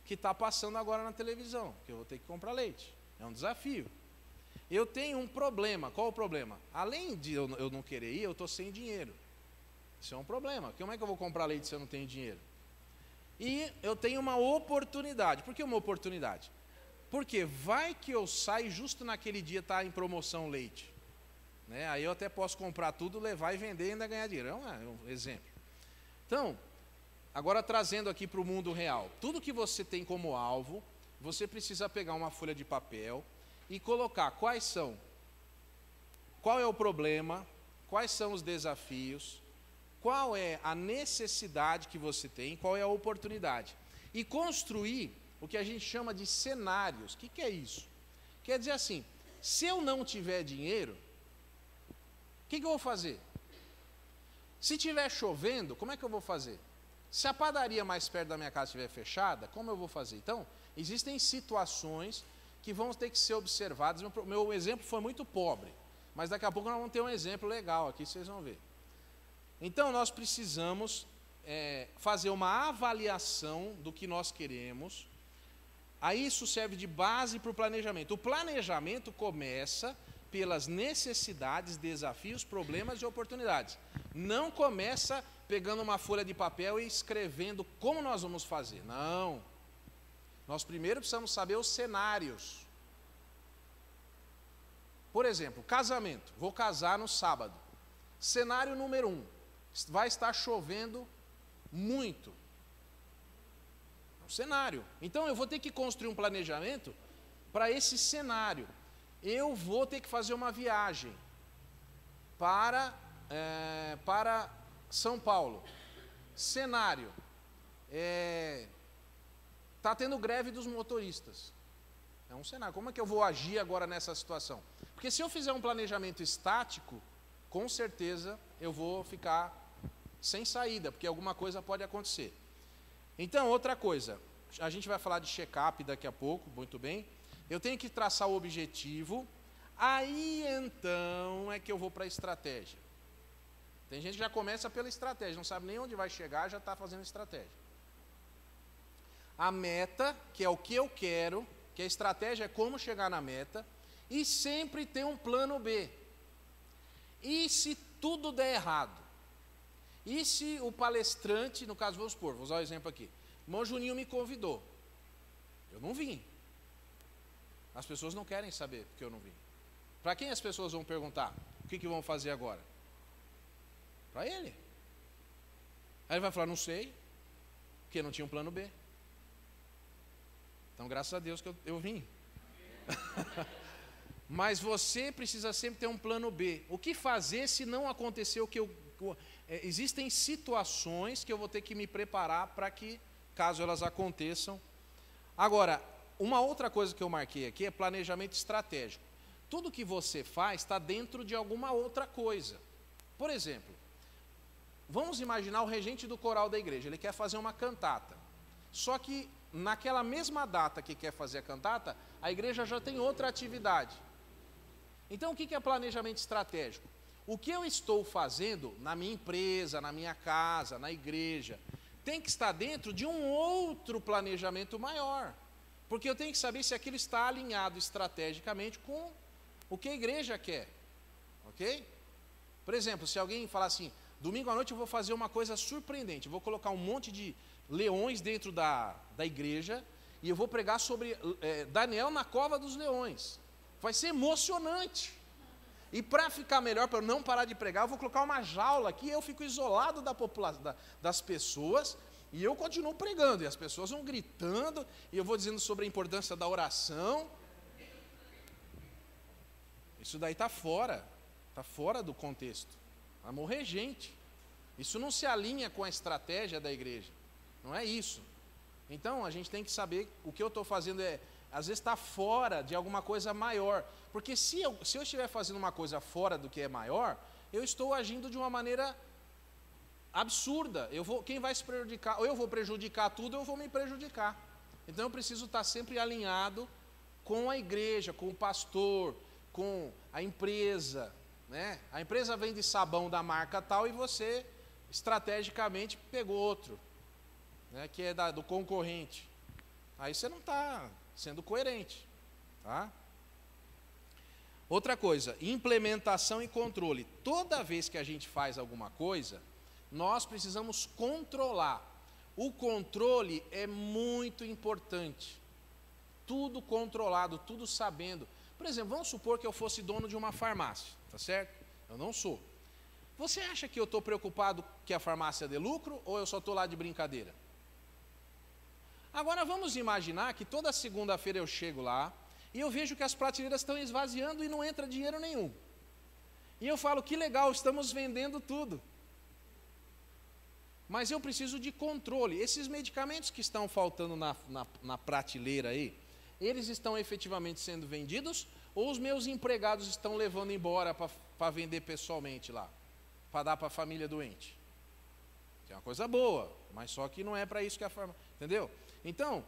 que está passando agora na televisão, que eu vou ter que comprar leite. É um desafio. Eu tenho um problema. Qual o problema? Além de eu não querer ir, eu estou sem dinheiro. Isso é um problema. Como é que eu vou comprar leite se eu não tenho dinheiro? E eu tenho uma oportunidade. Por que uma oportunidade? Porque vai que eu saio justo naquele dia está em promoção leite. Né? Aí eu até posso comprar tudo, levar e vender e ainda ganhar dinheiro. É um exemplo. Então, agora trazendo aqui para o mundo real. Tudo que você tem como alvo, você precisa pegar uma folha de papel e colocar qual é o problema, quais são os desafios, qual é a necessidade que você tem, qual é a oportunidade. E construir o que a gente chama de cenários. O que é isso? Quer dizer assim, se eu não tiver dinheiro, o que eu vou fazer? Se estiver chovendo, como é que eu vou fazer? Se a padaria mais perto da minha casa estiver fechada, como eu vou fazer? Então, existem situações que vão ter que ser observadas. Meu exemplo foi muito pobre, mas daqui a pouco nós vamos ter um exemplo legal aqui, vocês vão ver. Então, nós precisamos fazer uma avaliação do que nós queremos. Aí isso serve de base para o planejamento. O planejamento começa pelas necessidades, desafios, problemas e oportunidades. Não começa pegando uma folha de papel e escrevendo como nós vamos fazer. Não. Nós primeiro precisamos saber os cenários. Por exemplo, casamento. Vou casar no sábado. Cenário número 1. Vai estar chovendo muito. É um cenário. Então eu vou ter que construir um planejamento para esse cenário. Eu vou ter que fazer uma viagem para São Paulo. Cenário. Está tendo greve dos motoristas. É um cenário. Como é que eu vou agir agora nessa situação? Porque se eu fizer um planejamento estático, com certeza eu vou ficar sem saída, porque alguma coisa pode acontecer. Então, outra coisa, a gente vai falar de check-up daqui a pouco, muito bem. Eu tenho que traçar o objetivo, aí então é que eu vou para a estratégia. Tem gente que já começa pela estratégia, não sabe nem onde vai chegar, já está fazendo estratégia. A meta, que é o que eu quero, que a estratégia é como chegar na meta, e sempre ter um plano B. E se tudo der errado? E se o palestrante, no caso, vou usar o exemplo aqui, o irmão Juninho me convidou, eu não vim. As pessoas não querem saber porque eu não vim. Para quem as pessoas vão perguntar? O que vão fazer agora? Para ele. Aí ele vai falar, não sei, porque não tinha um plano B. Então, graças a Deus que eu vim. Mas você precisa sempre ter um plano B. O que fazer se não acontecer o que existem situações que eu vou ter que me preparar para que, caso elas aconteçam. Agora, uma outra coisa que eu marquei aqui é planejamento estratégico. Tudo que você faz está dentro de alguma outra coisa. Por exemplo, vamos imaginar o regente do coral da igreja. Ele quer fazer uma cantata. Só que naquela mesma data que quer fazer a cantata, a igreja já tem outra atividade. Então, o que é planejamento estratégico? O que eu estou fazendo na minha empresa, na minha casa, na igreja, tem que estar dentro de um outro planejamento maior. Porque eu tenho que saber se aquilo está alinhado estrategicamente com o que a igreja quer. Ok? Por exemplo, se alguém falar assim, domingo à noite eu vou fazer uma coisa surpreendente, eu vou colocar um monte de leões dentro da igreja e eu vou pregar sobre Daniel na cova dos leões. Vai ser emocionante. E para ficar melhor, para eu não parar de pregar, eu vou colocar uma jaula aqui, eu fico isolado da população, das pessoas, e eu continuo pregando, e as pessoas vão gritando, e eu vou dizendo sobre a importância da oração. Isso daí está fora do contexto. Vai morrer gente. Isso não se alinha com a estratégia da igreja. Não é isso. Então, a gente tem que saber o que eu estou fazendo às vezes está fora de alguma coisa maior. Porque se eu estiver fazendo uma coisa fora do que é maior, eu estou agindo de uma maneira absurda. Quem vai se prejudicar? Ou eu vou prejudicar tudo, ou eu vou me prejudicar. Então eu preciso estar sempre alinhado com a igreja, com o pastor, com a empresa. Né? A empresa vende sabão da marca tal e você, estrategicamente, pegou outro, né? Que é do concorrente. Aí você não está sendo coerente. Tá? Outra coisa, implementação e controle. Toda vez que a gente faz alguma coisa, nós precisamos controlar. O controle é muito importante. Tudo controlado, tudo sabendo. Por exemplo, vamos supor que eu fosse dono de uma farmácia, tá certo? Eu não sou. Você acha que eu estou preocupado que a farmácia dê lucro ou eu só estou lá de brincadeira? Agora vamos imaginar que toda segunda-feira eu chego lá e eu vejo que as prateleiras estão esvaziando e não entra dinheiro nenhum. E eu falo, que legal, estamos vendendo tudo. Mas eu preciso de controle. Esses medicamentos que estão faltando na prateleira aí, eles estão efetivamente sendo vendidos ou os meus empregados estão levando embora para vender pessoalmente lá? Para dar para a família doente? Que é uma coisa boa, mas só que não é para isso que a farmácia... Entendeu? Então,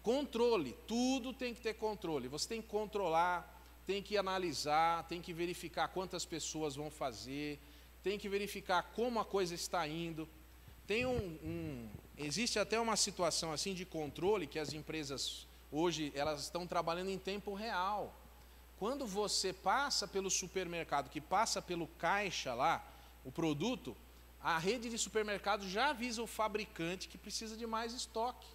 controle, tudo tem que ter controle. Você tem que controlar, tem que analisar, tem que verificar quantas pessoas vão fazer, tem que verificar como a coisa está indo. Existe até uma situação assim de controle que as empresas hoje elas estão trabalhando em tempo real. Quando você passa pelo supermercado, que passa pelo caixa lá, o produto, a rede de supermercado já avisa o fabricante que precisa de mais estoque.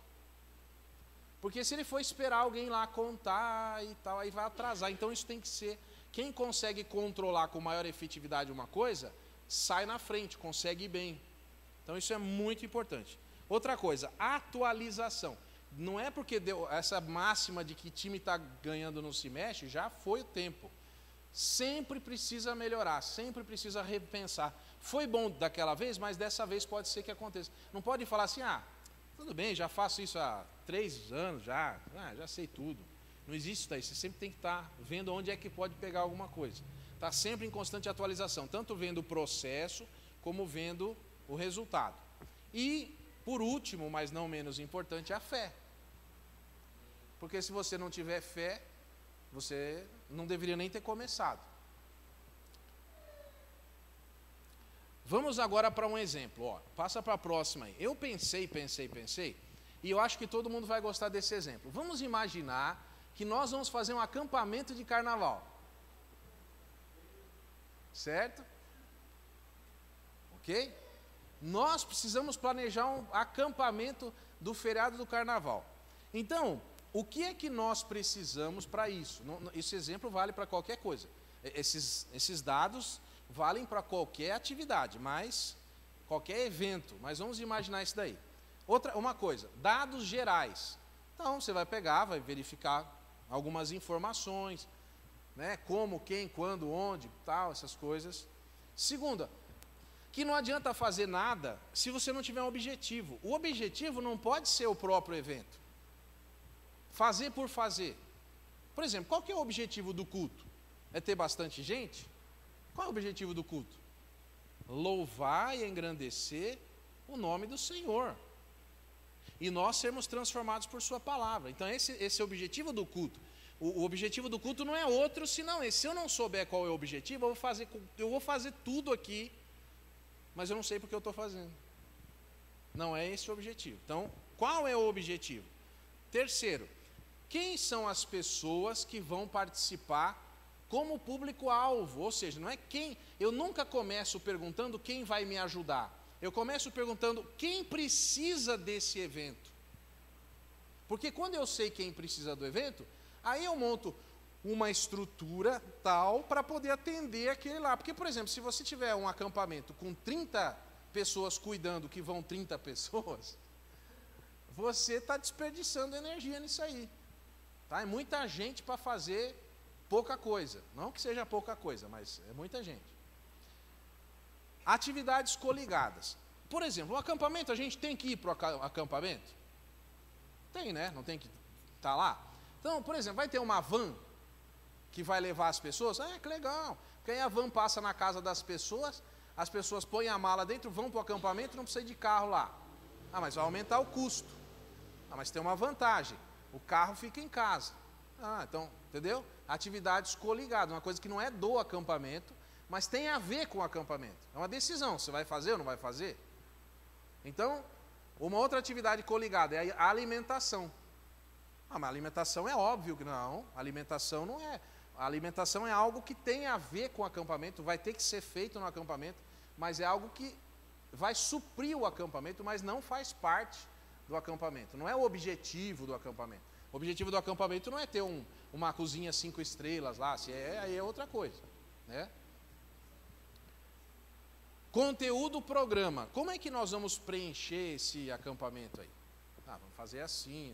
Porque se ele for esperar alguém lá contar e tal, aí vai atrasar. Então isso tem que ser, quem consegue controlar com maior efetividade uma coisa, sai na frente, consegue ir bem. Então isso é muito importante. Outra coisa, atualização. Não é porque deu essa máxima de que time está ganhando não se mexe, já foi o tempo. Sempre precisa melhorar, sempre precisa repensar. Foi bom daquela vez, mas dessa vez pode ser que aconteça. Não pode falar assim, tudo bem, já faço isso há 3 anos, já sei tudo. Não existe isso daí, você sempre tem que estar vendo onde é que pode pegar alguma coisa. Está sempre em constante atualização, tanto vendo o processo, como vendo o resultado. E, por último, mas não menos importante, a fé. Porque se você não tiver fé, você não deveria nem ter começado. Vamos agora para um exemplo. Passa para a próxima aí. Eu pensei, e eu acho que todo mundo vai gostar desse exemplo. Vamos imaginar que nós vamos fazer um acampamento de carnaval. Certo? Ok? Nós precisamos planejar um acampamento do feriado do carnaval. Então, o que é que nós precisamos para isso? Esse exemplo vale para qualquer coisa. Esses dados valem para qualquer atividade, qualquer evento. Mas vamos imaginar isso daí. Uma coisa, dados gerais. Então, você vai pegar, vai verificar algumas informações. né? Como, quem, quando, onde, tal, essas coisas. Segunda, que não adianta fazer nada se você não tiver um objetivo. O objetivo não pode ser o próprio evento. Fazer por fazer. Por exemplo, qual que é o objetivo do culto? É ter bastante gente? Qual é o objetivo do culto? Louvar e engrandecer o nome do Senhor. E nós sermos transformados por sua palavra. Então esse é o objetivo do culto. O objetivo do culto não é outro senão esse. Se eu não souber qual é o objetivo, eu vou fazer tudo aqui, mas eu não sei porque eu estou fazendo. Não é esse o objetivo. Então, qual é o objetivo? Terceiro, quem são as pessoas que vão participar como público-alvo? Ou seja, não é quem. Eu nunca começo perguntando quem vai me ajudar. Eu começo perguntando quem precisa desse evento. Porque quando eu sei quem precisa do evento, aí eu monto uma estrutura tal para poder atender aquele lá. Porque, por exemplo, se você tiver um acampamento com 30 pessoas cuidando que vão 30 pessoas, você está desperdiçando energia nisso aí. Tá? É muita gente para fazer pouca coisa. Não que seja pouca coisa, mas é muita gente. Atividades coligadas. Por exemplo, o acampamento, a gente tem que ir para o acampamento? Tem, né? Não tem que estar lá? Então, por exemplo, vai ter uma van que vai levar as pessoas? Ah, que legal. Porque aí a van passa na casa das pessoas, as pessoas põem a mala dentro, vão para o acampamento, não precisa ir de carro lá. Ah, mas vai aumentar o custo. Ah, mas tem uma vantagem. O carro fica em casa. Ah, então, entendeu? Atividades coligadas, uma coisa que não é do acampamento, mas tem a ver com o acampamento. É uma decisão, você vai fazer ou não vai fazer? Então, uma outra atividade coligada é a alimentação. Ah, mas a alimentação é óbvio que não. A alimentação não é. A alimentação é algo que tem a ver com o acampamento, vai ter que ser feito no acampamento, mas é algo que vai suprir o acampamento, mas não faz parte do acampamento. Não é o objetivo do acampamento. O objetivo do acampamento não é ter uma cozinha 5 estrelas lá, se é, aí é outra coisa, né? Conteúdo, programa. Como é que nós vamos preencher esse acampamento aí? Ah, vamos fazer assim.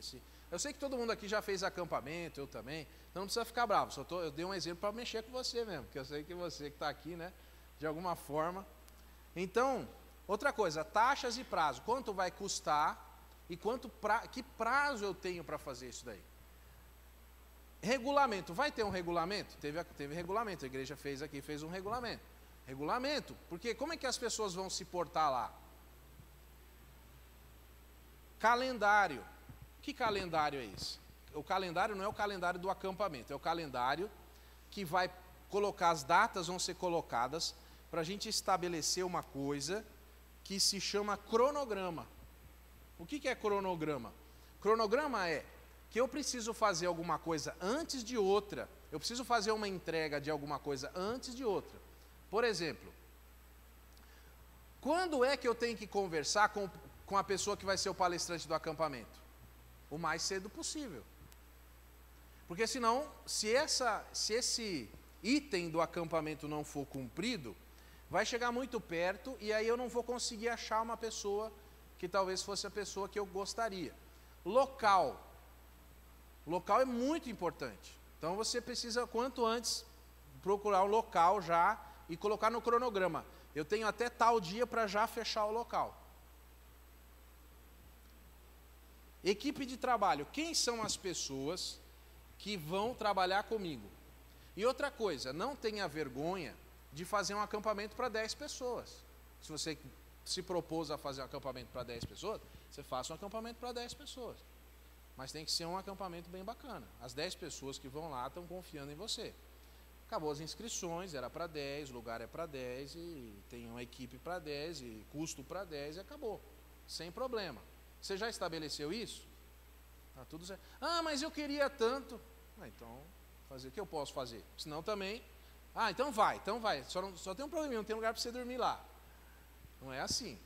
Eu sei que todo mundo aqui já fez acampamento, eu também. Então não precisa ficar bravo. Eu dei um exemplo para mexer com você mesmo, porque eu sei que você que está aqui, né? De alguma forma. Então, outra coisa, taxas e prazo. Quanto vai custar e que prazo eu tenho para fazer isso daí? Regulamento. Vai ter um regulamento? Teve regulamento. A igreja fez um regulamento. Regulamento, porque como é que as pessoas vão se portar lá? Calendário. Que calendário é esse? O calendário não é o calendário do acampamento, é o calendário que vai colocar, as datas vão ser colocadas para a gente estabelecer uma coisa que se chama cronograma. O que é cronograma? Cronograma é que eu preciso fazer alguma coisa antes de outra, eu preciso fazer uma entrega de alguma coisa antes de outra. Por exemplo, quando é que eu tenho que conversar com a pessoa que vai ser o palestrante do acampamento? O mais cedo possível. Porque senão, se esse item do acampamento não for cumprido, vai chegar muito perto e aí eu não vou conseguir achar uma pessoa que talvez fosse a pessoa que eu gostaria. Local. Local é muito importante. Então você precisa, quanto antes, procurar um local já e colocar no cronograma. Eu tenho até tal dia para já fechar o local. Equipe de trabalho. Quem são as pessoas que vão trabalhar comigo? E outra coisa, não tenha vergonha de fazer um acampamento para 10 pessoas. Se você se propôs a fazer um acampamento para 10 pessoas, você faça um acampamento para 10 pessoas. Mas tem que ser um acampamento bem bacana. As 10 pessoas que vão lá estão confiando em você. Acabou as inscrições, era para 10, o lugar é para 10, e tem uma equipe para 10, e custo para 10, e acabou. Sem problema. Você já estabeleceu isso? Tá tudo certo. Ah, mas eu queria tanto. Ah, então, fazer o que eu posso fazer? Senão também. Ah, então vai. Só tem um probleminha, não tem lugar para você dormir lá. Não é assim.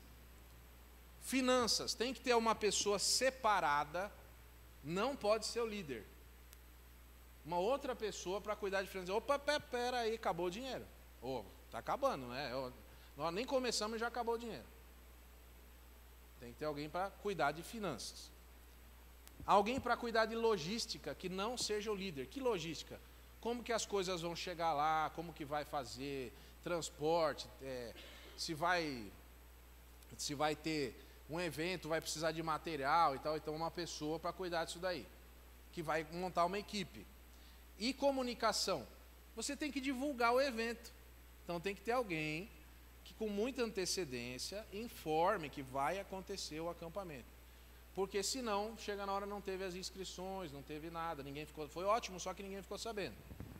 Finanças, tem que ter uma pessoa separada, não pode ser o líder. Uma outra pessoa para cuidar de finanças. Opa, pera aí, acabou o dinheiro. Está acabando, né? Nós nem começamos e já acabou o dinheiro. Tem que ter alguém para cuidar de finanças. Alguém para cuidar de logística, que não seja o líder. Que logística? como que as coisas vão chegar lá, como que vai fazer, transporte, se vai ter um evento, vai precisar de material e tal, então uma pessoa para cuidar disso daí, que vai montar uma equipe. E comunicação, você tem que divulgar o evento, então tem que ter alguém que com muita antecedência informe que vai acontecer o acampamento, porque senão, chega na hora não teve as inscrições, não teve nada, ninguém ficou, foi ótimo, só que ninguém ficou sabendo,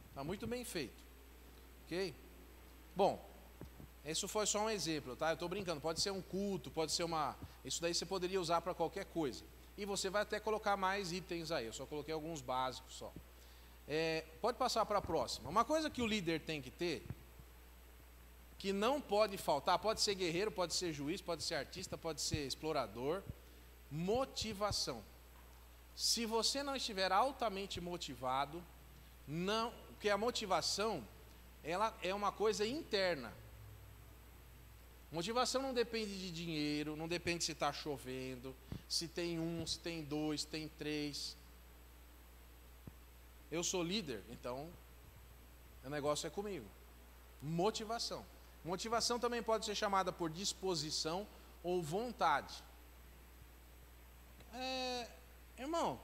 está muito bem feito, ok? Bom, isso foi só um exemplo, tá? Eu estou brincando, pode ser um culto, pode ser isso daí você poderia usar para qualquer coisa. E você vai até colocar mais itens aí, eu só coloquei alguns básicos só. Pode passar para a próxima. Uma coisa que o líder tem que ter, que não pode faltar, pode ser guerreiro, pode ser juiz, pode ser artista, pode ser explorador, motivação. Se você não estiver altamente motivado, porque a motivação, ela é uma coisa interna. Motivação não depende de dinheiro, não depende se está chovendo, se tem 1, se tem 2, se tem 3. Eu sou líder, então o negócio é comigo. Motivação. Motivação também pode ser chamada por disposição ou vontade. Irmão,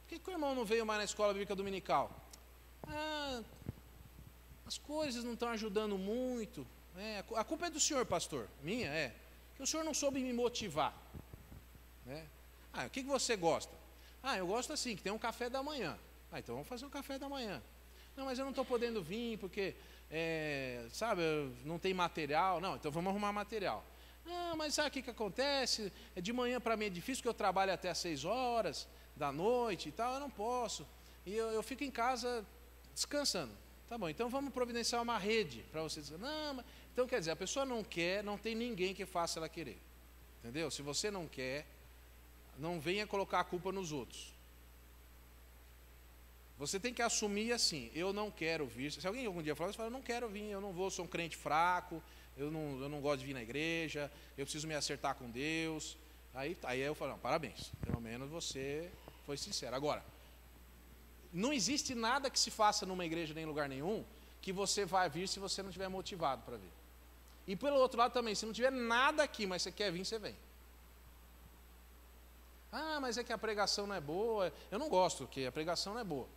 por que o irmão não veio mais na escola bíblica dominical? As coisas não estão ajudando muito. A culpa é do senhor, pastor. Minha é. Que o senhor não soube me motivar. O que você gosta? Eu gosto assim, que tem um café da manhã. Então vamos fazer um café da manhã. Não, mas eu não estou podendo vir porque, não tem material. Não, então vamos arrumar material. Não, mas sabe o que acontece? De manhã para mim é difícil, porque eu trabalho até às 6 horas da noite e tal, eu não posso. E eu fico em casa descansando. Tá bom, então vamos providenciar uma rede para você dizer, não, mas... Então quer dizer, a pessoa não quer, não tem ninguém que faça ela querer. Entendeu? Se você não quer, não venha colocar a culpa nos outros. Você tem que assumir assim, eu não quero vir. Se alguém algum dia falar, você fala, eu não quero vir, eu não vou, sou um crente fraco, eu não gosto de vir na igreja, eu preciso me acertar com Deus. Aí eu falo, não, parabéns, pelo menos você foi sincero. Agora, não existe nada que se faça numa igreja nem em lugar nenhum que você vai vir se você não estiver motivado para vir. E pelo outro lado também, se não tiver nada aqui, mas você quer vir, você vem. Mas é que a pregação não é boa. Eu não gosto, que a pregação não é boa.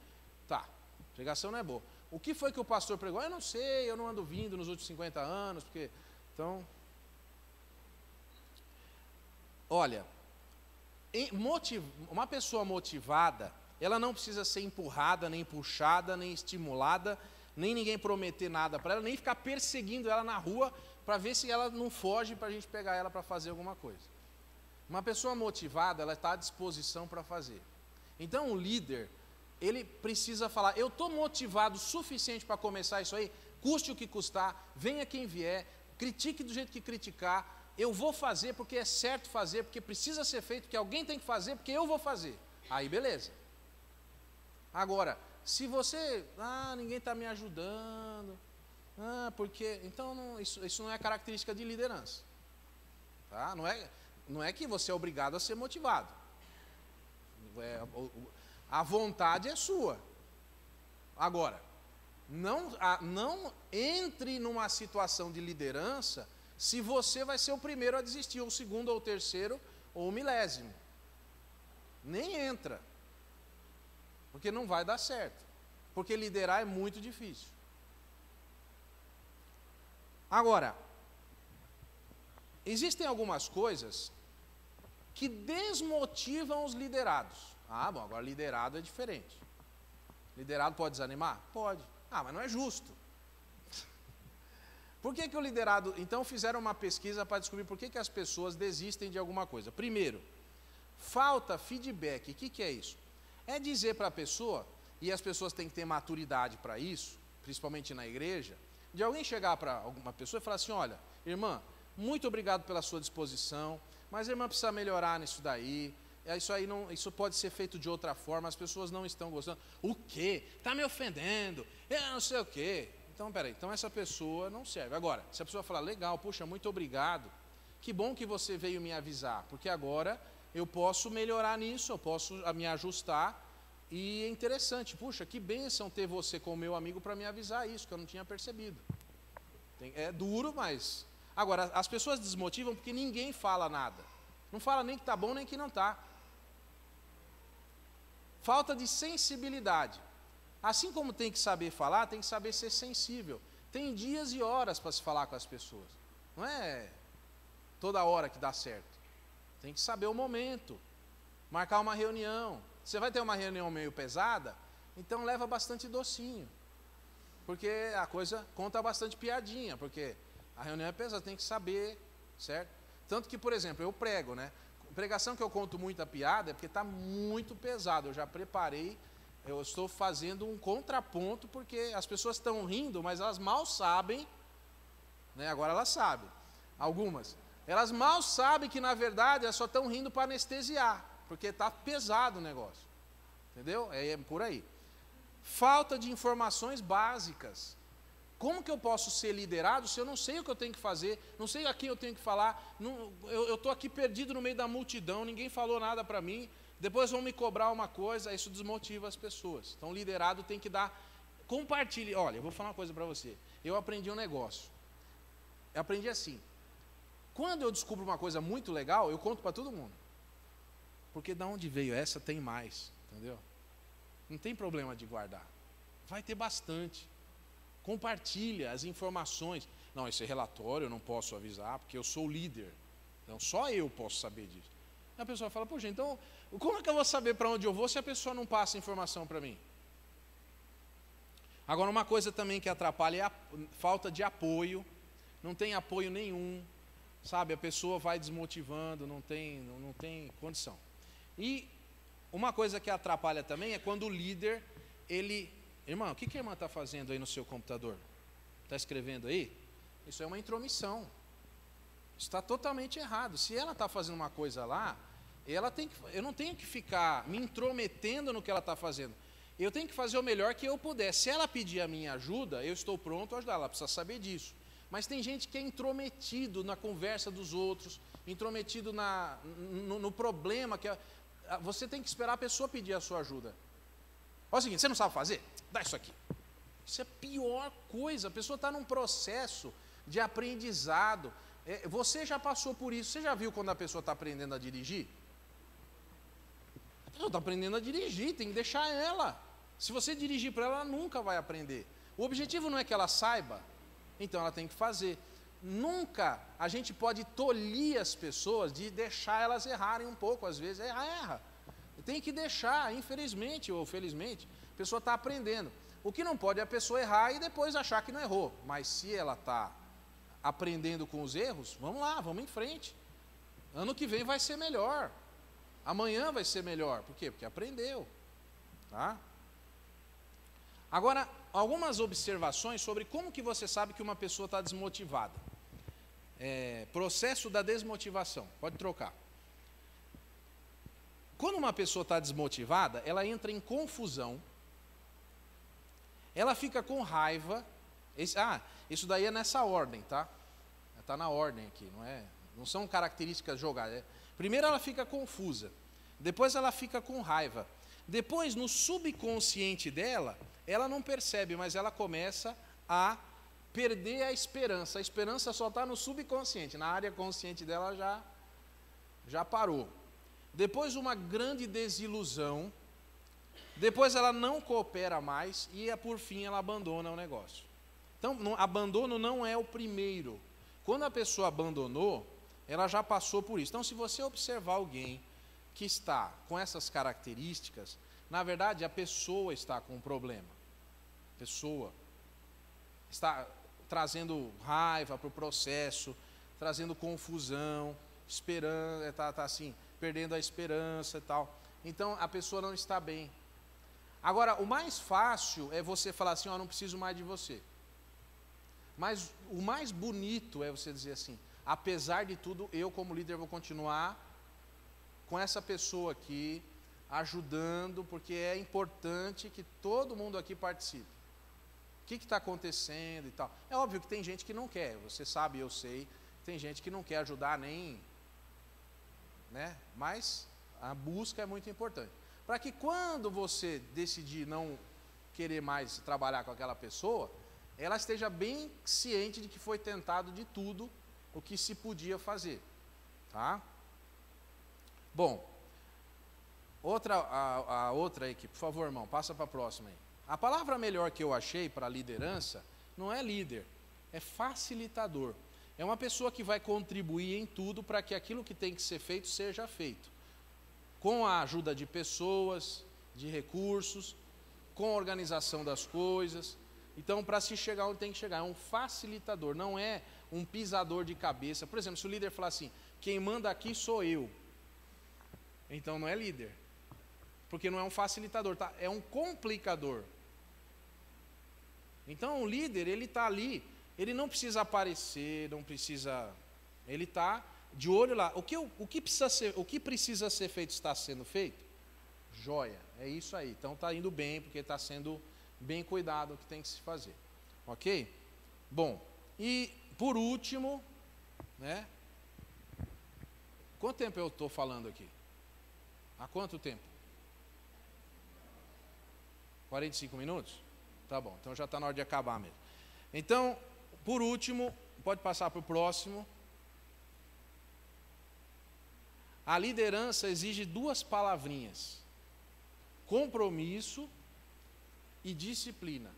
Tá, a pregação não é boa. O que foi que o pastor pregou? Eu não sei, eu não ando vindo nos últimos 50 anos, porque... Então... Olha, uma pessoa motivada, ela não precisa ser empurrada, nem puxada, nem estimulada, nem ninguém prometer nada para ela, nem ficar perseguindo ela na rua para ver se ela não foge para a gente pegar ela para fazer alguma coisa. Uma pessoa motivada, ela está à disposição para fazer. Então o líder, ele precisa falar, eu estou motivado o suficiente para começar isso aí, custe o que custar, venha quem vier, critique do jeito que criticar, eu vou fazer porque é certo fazer, porque precisa ser feito, porque alguém tem que fazer, porque eu vou fazer. Aí beleza. Agora, se você, ninguém está me ajudando, porque, então isso não é característica de liderança. Tá? Não é que você é obrigado a ser motivado. A vontade é sua. Agora, não entre numa situação de liderança se você vai ser o primeiro a desistir, ou o segundo, ou o terceiro, ou o milésimo. Nem entra. Porque não vai dar certo. Porque liderar é muito difícil. Agora, existem algumas coisas que desmotivam os liderados. Bom, agora liderado é diferente. Liderado pode desanimar? Pode. Mas não é justo. Por que o liderado... Então fizeram uma pesquisa para descobrir por que as pessoas desistem de alguma coisa. Primeiro, falta feedback. O que é isso? É dizer para a pessoa, e as pessoas têm que ter maturidade para isso, principalmente na igreja, de alguém chegar para alguma pessoa e falar assim, olha, irmã, muito obrigado pela sua disposição, mas a irmã precisa melhorar nisso daí, isso pode ser feito de outra forma, as pessoas não estão gostando. O quê? Está me ofendendo, eu não sei o quê. Então, peraí, então essa pessoa não serve. Agora, se a pessoa falar, legal, puxa, muito obrigado, que bom que você veio me avisar, porque agora eu posso melhorar nisso, eu posso me ajustar E é interessante, puxa, que bênção ter você como meu amigo para me avisar isso, que eu não tinha percebido. É duro, mas... Agora, as pessoas desmotivam porque ninguém fala nada. Não fala nem que está bom, nem que não está. Falta de sensibilidade. Assim como tem que saber falar, tem que saber ser sensível. Tem dias e horas para se falar com as pessoas. Não é toda hora que dá certo. Tem que saber o momento. Marcar uma reunião. Você vai ter uma reunião meio pesada, então leva bastante docinho. Porque a coisa conta bastante piadinha, porque a reunião é pesada, tem que saber, certo? Tanto que, por exemplo, eu prego, né? Pregação que eu conto muita piada é porque está muito pesado. Eu já preparei, eu estou fazendo um contraponto, porque as pessoas estão rindo, mas elas mal sabem, né? Agora elas sabem, algumas. Elas mal sabem que, na verdade, elas só estão rindo para anestesiar, porque está pesado o negócio. Entendeu? É por aí. Falta de informações básicas. Como que eu posso ser liderado se eu não sei o que eu tenho que fazer, não sei a quem eu tenho que falar, eu estou aqui perdido no meio da multidão, ninguém falou nada para mim, depois vão me cobrar uma coisa, isso desmotiva as pessoas. Então, liderado tem que dar, compartilhe. Olha, eu vou falar uma coisa para você. Eu aprendi um negócio. Eu aprendi assim. Quando eu descubro uma coisa muito legal, eu conto para todo mundo. Porque de onde veio essa, tem mais, entendeu? Não tem problema de guardar. Vai ter bastante. Compartilha as informações. Não, esse relatório eu não posso avisar, porque eu sou o líder. Então, só eu posso saber disso. E a pessoa fala, poxa, então, como é que eu vou saber para onde eu vou se a pessoa não passa informação para mim? Agora, uma coisa também que atrapalha é a falta de apoio. Não tem apoio nenhum. Sabe, a pessoa vai desmotivando, não tem condição. E uma coisa que atrapalha também é quando o líder, ele... Irmão, o que a irmã está fazendo aí no seu computador? Está escrevendo aí? Isso é uma intromissão. Está totalmente errado. Se ela está fazendo uma coisa lá, eu não tenho que ficar me intrometendo no que ela está fazendo. Eu tenho que fazer o melhor que eu puder. Se ela pedir a minha ajuda, eu estou pronto a ajudar. Ela precisa saber disso. Mas tem gente que é intrometido na conversa dos outros, intrometido no problema. Você tem que esperar a pessoa pedir a sua ajuda. Olha o seguinte, você não sabe fazer? Dá isso aqui. Isso é a pior coisa. A pessoa está num processo de aprendizado. Você já passou por isso. Você já viu quando a pessoa está aprendendo a dirigir? A pessoa está aprendendo a dirigir, tem que deixar ela. Se você dirigir para ela nunca vai aprender. O objetivo não é que ela saiba, então ela tem que fazer. Nunca a gente pode tolir as pessoas de deixar elas errarem um pouco. Às vezes erra. Tem que deixar, infelizmente ou felizmente, a pessoa está aprendendo. O que não pode é a pessoa errar e depois achar que não errou. Mas se ela está aprendendo com os erros, vamos lá, vamos em frente. Ano que vem vai ser melhor. Amanhã vai ser melhor. Por quê? Porque aprendeu. Tá? Agora, algumas observações sobre como que você sabe que uma pessoa está desmotivada. Processo da desmotivação. Pode trocar. Quando uma pessoa está desmotivada, ela entra em confusão, ela fica com raiva. Isso daí é nessa ordem, tá? Está na ordem aqui, não são características jogadas. Primeiro ela fica confusa, depois ela fica com raiva. Depois, no subconsciente dela, ela não percebe, mas ela começa a perder a esperança. A esperança só está no subconsciente, na área consciente dela já parou. Depois uma grande desilusão, depois ela não coopera mais e por fim ela abandona o negócio. Então, abandono não é o primeiro. Quando a pessoa abandonou, ela já passou por isso. Então, se você observar alguém que está com essas características, na verdade a pessoa está com um problema. A pessoa está trazendo raiva para o processo, trazendo confusão, esperando, está assim, perdendo a esperança e tal. Então, a pessoa não está bem. Agora, o mais fácil é você falar assim, não preciso mais de você. Mas o mais bonito é você dizer assim, apesar de tudo, eu como líder vou continuar com essa pessoa aqui, ajudando, porque é importante que todo mundo aqui participe. O que está acontecendo e tal. É óbvio que tem gente que não quer, você sabe, eu sei, tem gente que não quer ajudar nem... Mas a busca é muito importante. para que quando você decidir não querer mais trabalhar com aquela pessoa, ela esteja bem ciente de que foi tentado de tudo o que se podia fazer. Tá? Bom, a outra aí, por favor, irmão, passa para a próxima aí. A palavra melhor que eu achei para liderança não é líder, é facilitador. É uma pessoa que vai contribuir em tudo para que aquilo que tem que ser feito seja feito. Com a ajuda de pessoas, de recursos, com a organização das coisas. Então, para se chegar onde tem que chegar, é um facilitador, não é um pisador de cabeça. Por exemplo, se o líder falar assim, quem manda aqui sou eu, então não é líder, porque não é um facilitador, tá? É um complicador. Então, o líder, ele está ali, ele não precisa aparecer, não precisa, ele está de olho lá. O que precisa ser feito está sendo feito? Joia, é isso aí. Então, está indo bem, porque está sendo bem cuidado o que tem que se fazer. Ok? Bom, e por último, né? Quanto tempo eu estou falando aqui? Há quanto tempo? 45 minutos? Tá bom, então já está na hora de acabar mesmo. Então, por último, pode passar para o próximo. A liderança exige duas palavrinhas: compromisso e disciplina.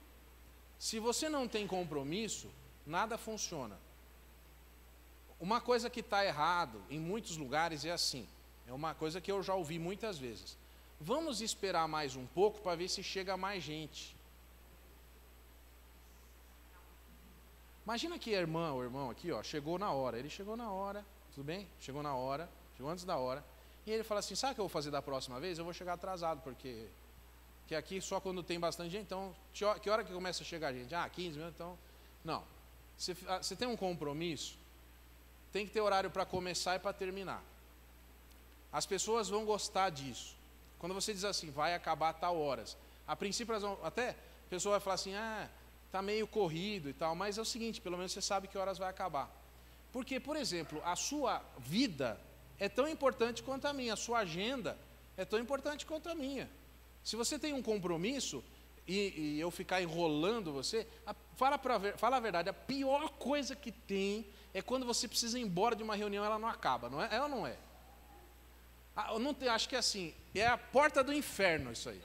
Se você não tem compromisso, nada funciona. Uma coisa que está errado em muitos lugares é assim, é uma coisa que eu já ouvi muitas vezes. Vamos esperar mais um pouco para ver se chega mais gente. Imagina que a irmã, o irmão aqui, ó, chegou na hora. Ele chegou na hora, tudo bem? Chegou na hora, chegou antes da hora. E ele fala assim, sabe o que eu vou fazer da próxima vez? Eu vou chegar atrasado, porque aqui só quando tem bastante gente, então, que hora que começa a chegar gente? 15 minutos, então... Não. Você tem um compromisso, tem que ter horário para começar e para terminar. As pessoas vão gostar disso. Quando você diz assim, vai acabar a tal horas. A princípio, elas vão, até a pessoa vai falar assim, está meio corrido e tal, mas é o seguinte, pelo menos você sabe que horas vai acabar. Porque, por exemplo, a sua vida é tão importante quanto a minha, a sua agenda é tão importante quanto a minha. Se você tem um compromisso e eu ficar enrolando você, fala a verdade, a pior coisa que tem é quando você precisa ir embora de uma reunião e ela não acaba, não é? É ou não é? Acho que é assim, é a porta do inferno isso aí.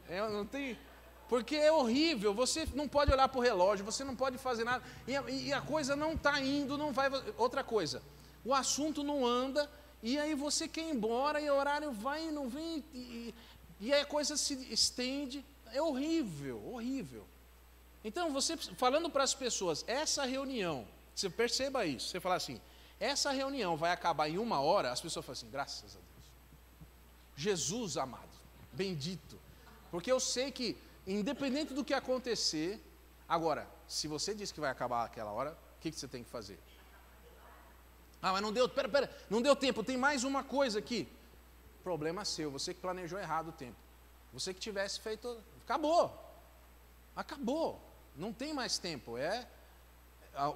Não tem... Porque é horrível, você não pode olhar para o relógio, você não pode fazer nada, e a coisa não está indo, não vai... Outra coisa, o assunto não anda, e aí você quer ir embora, e o horário vai e não vem, e aí a coisa se estende, é horrível, horrível. Então, você falando para as pessoas, essa reunião, você perceba isso, você fala assim, essa reunião vai acabar em 1 hora, as pessoas falam assim, graças a Deus. Jesus amado, bendito, porque eu sei que, independente do que acontecer, agora, se você diz que vai acabar aquela hora, o que você tem que fazer? Mas não deu, não deu tempo, tem mais uma coisa aqui. Problema seu, você que planejou errado o tempo. Você que tivesse feito, acabou, não tem mais tempo,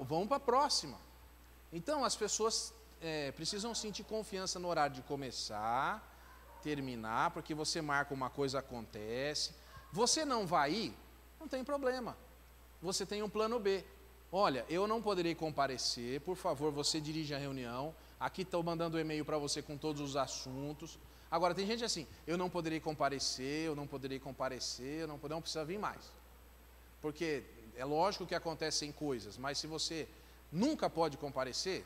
vamos para a próxima. Então, as pessoas precisam sentir confiança no horário de começar, terminar, porque você marca uma coisa, acontece. Você não vai ir, não tem problema. Você tem um plano B. Olha, eu não poderei comparecer, por favor, você dirige a reunião. Aqui estou mandando um e-mail para você com todos os assuntos. Agora, tem gente assim, eu não poderei comparecer, não precisa vir mais. Porque é lógico que acontecem coisas, mas se você nunca pode comparecer,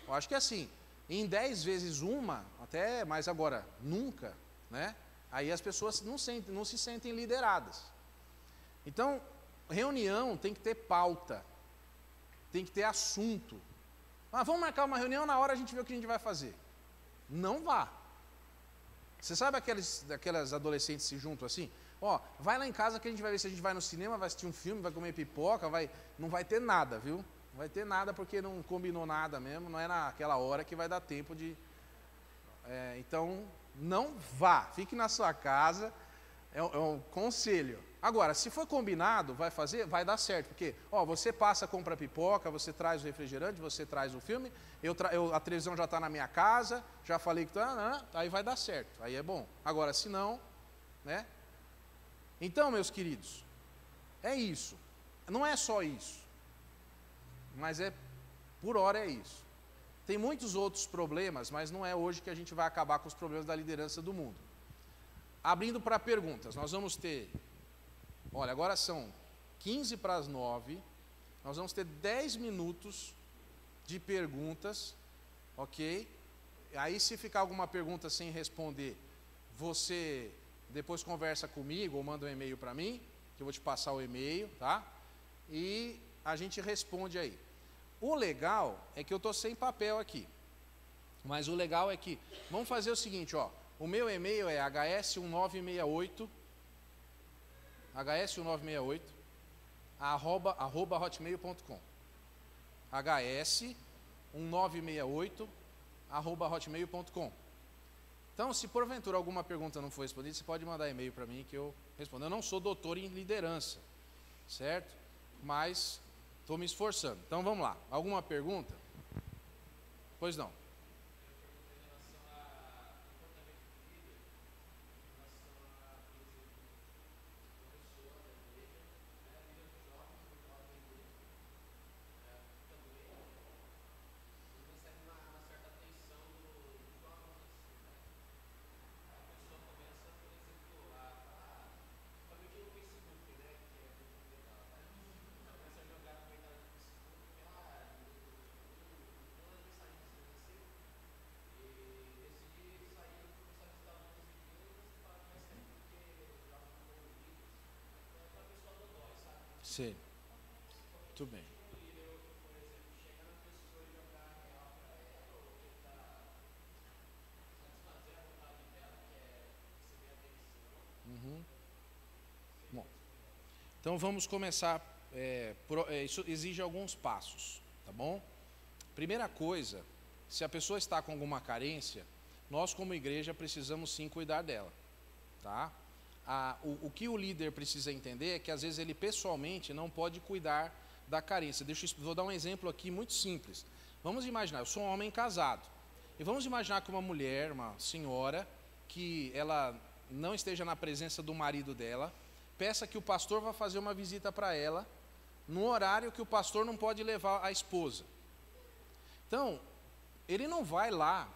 eu acho que é assim, em 10 vezes uma, até, mas agora, nunca, né? Aí as pessoas não se sentem lideradas. Então, reunião tem que ter pauta, tem que ter assunto. Vamos marcar uma reunião, na hora a gente vê o que a gente vai fazer. Não vá. Você sabe aquelas adolescentes se juntam assim? Vai lá em casa que a gente vai ver se a gente vai no cinema, vai assistir um filme, vai comer pipoca, não vai ter nada, viu? Não vai ter nada porque não combinou nada mesmo, não é naquela hora que vai dar tempo de... então, não vá, fique na sua casa, é um conselho. Agora, se for combinado, vai dar certo, porque você passa, compra pipoca, você traz o refrigerante, você traz o filme, a televisão já está na minha casa, já falei que aí vai dar certo, aí é bom. Agora, se não, né? Então, meus queridos, é isso. Não é só isso, mas por hora é isso. Tem muitos outros problemas, mas não é hoje que a gente vai acabar com os problemas da liderança do mundo. Abrindo para perguntas, nós vamos ter, olha, agora são 15 para as 9, nós vamos ter 10 minutos de perguntas, ok? Aí se ficar alguma pergunta sem responder, você depois conversa comigo ou manda um e-mail para mim, que eu vou te passar o e-mail, tá? E a gente responde aí. O legal é que eu estou sem papel aqui, mas o legal é que, vamos fazer o seguinte, ó, o meu e-mail é hs1968, hs1968, hs1968, Então, se porventura alguma pergunta não for respondida, você pode mandar e-mail para mim que eu respondo. Eu não sou doutor em liderança, certo? Mas estou me esforçando. Então, vamos lá. Alguma pergunta? Pois não. Sim. Muito bem. Bom, então vamos começar. Isso exige alguns passos, tá bom? Primeira coisa, se a pessoa está com alguma carência, nós como igreja precisamos sim cuidar dela, tá? O que o líder precisa entender é que às vezes ele pessoalmente não pode cuidar da carência. Vou dar um exemplo aqui muito simples. Vamos imaginar, eu sou um homem casado, e vamos imaginar que uma mulher, uma senhora, que ela não esteja na presença do marido dela, peça que o pastor vá fazer uma visita para ela, no horário que o pastor não pode levar a esposa. Então, ele não vai lá,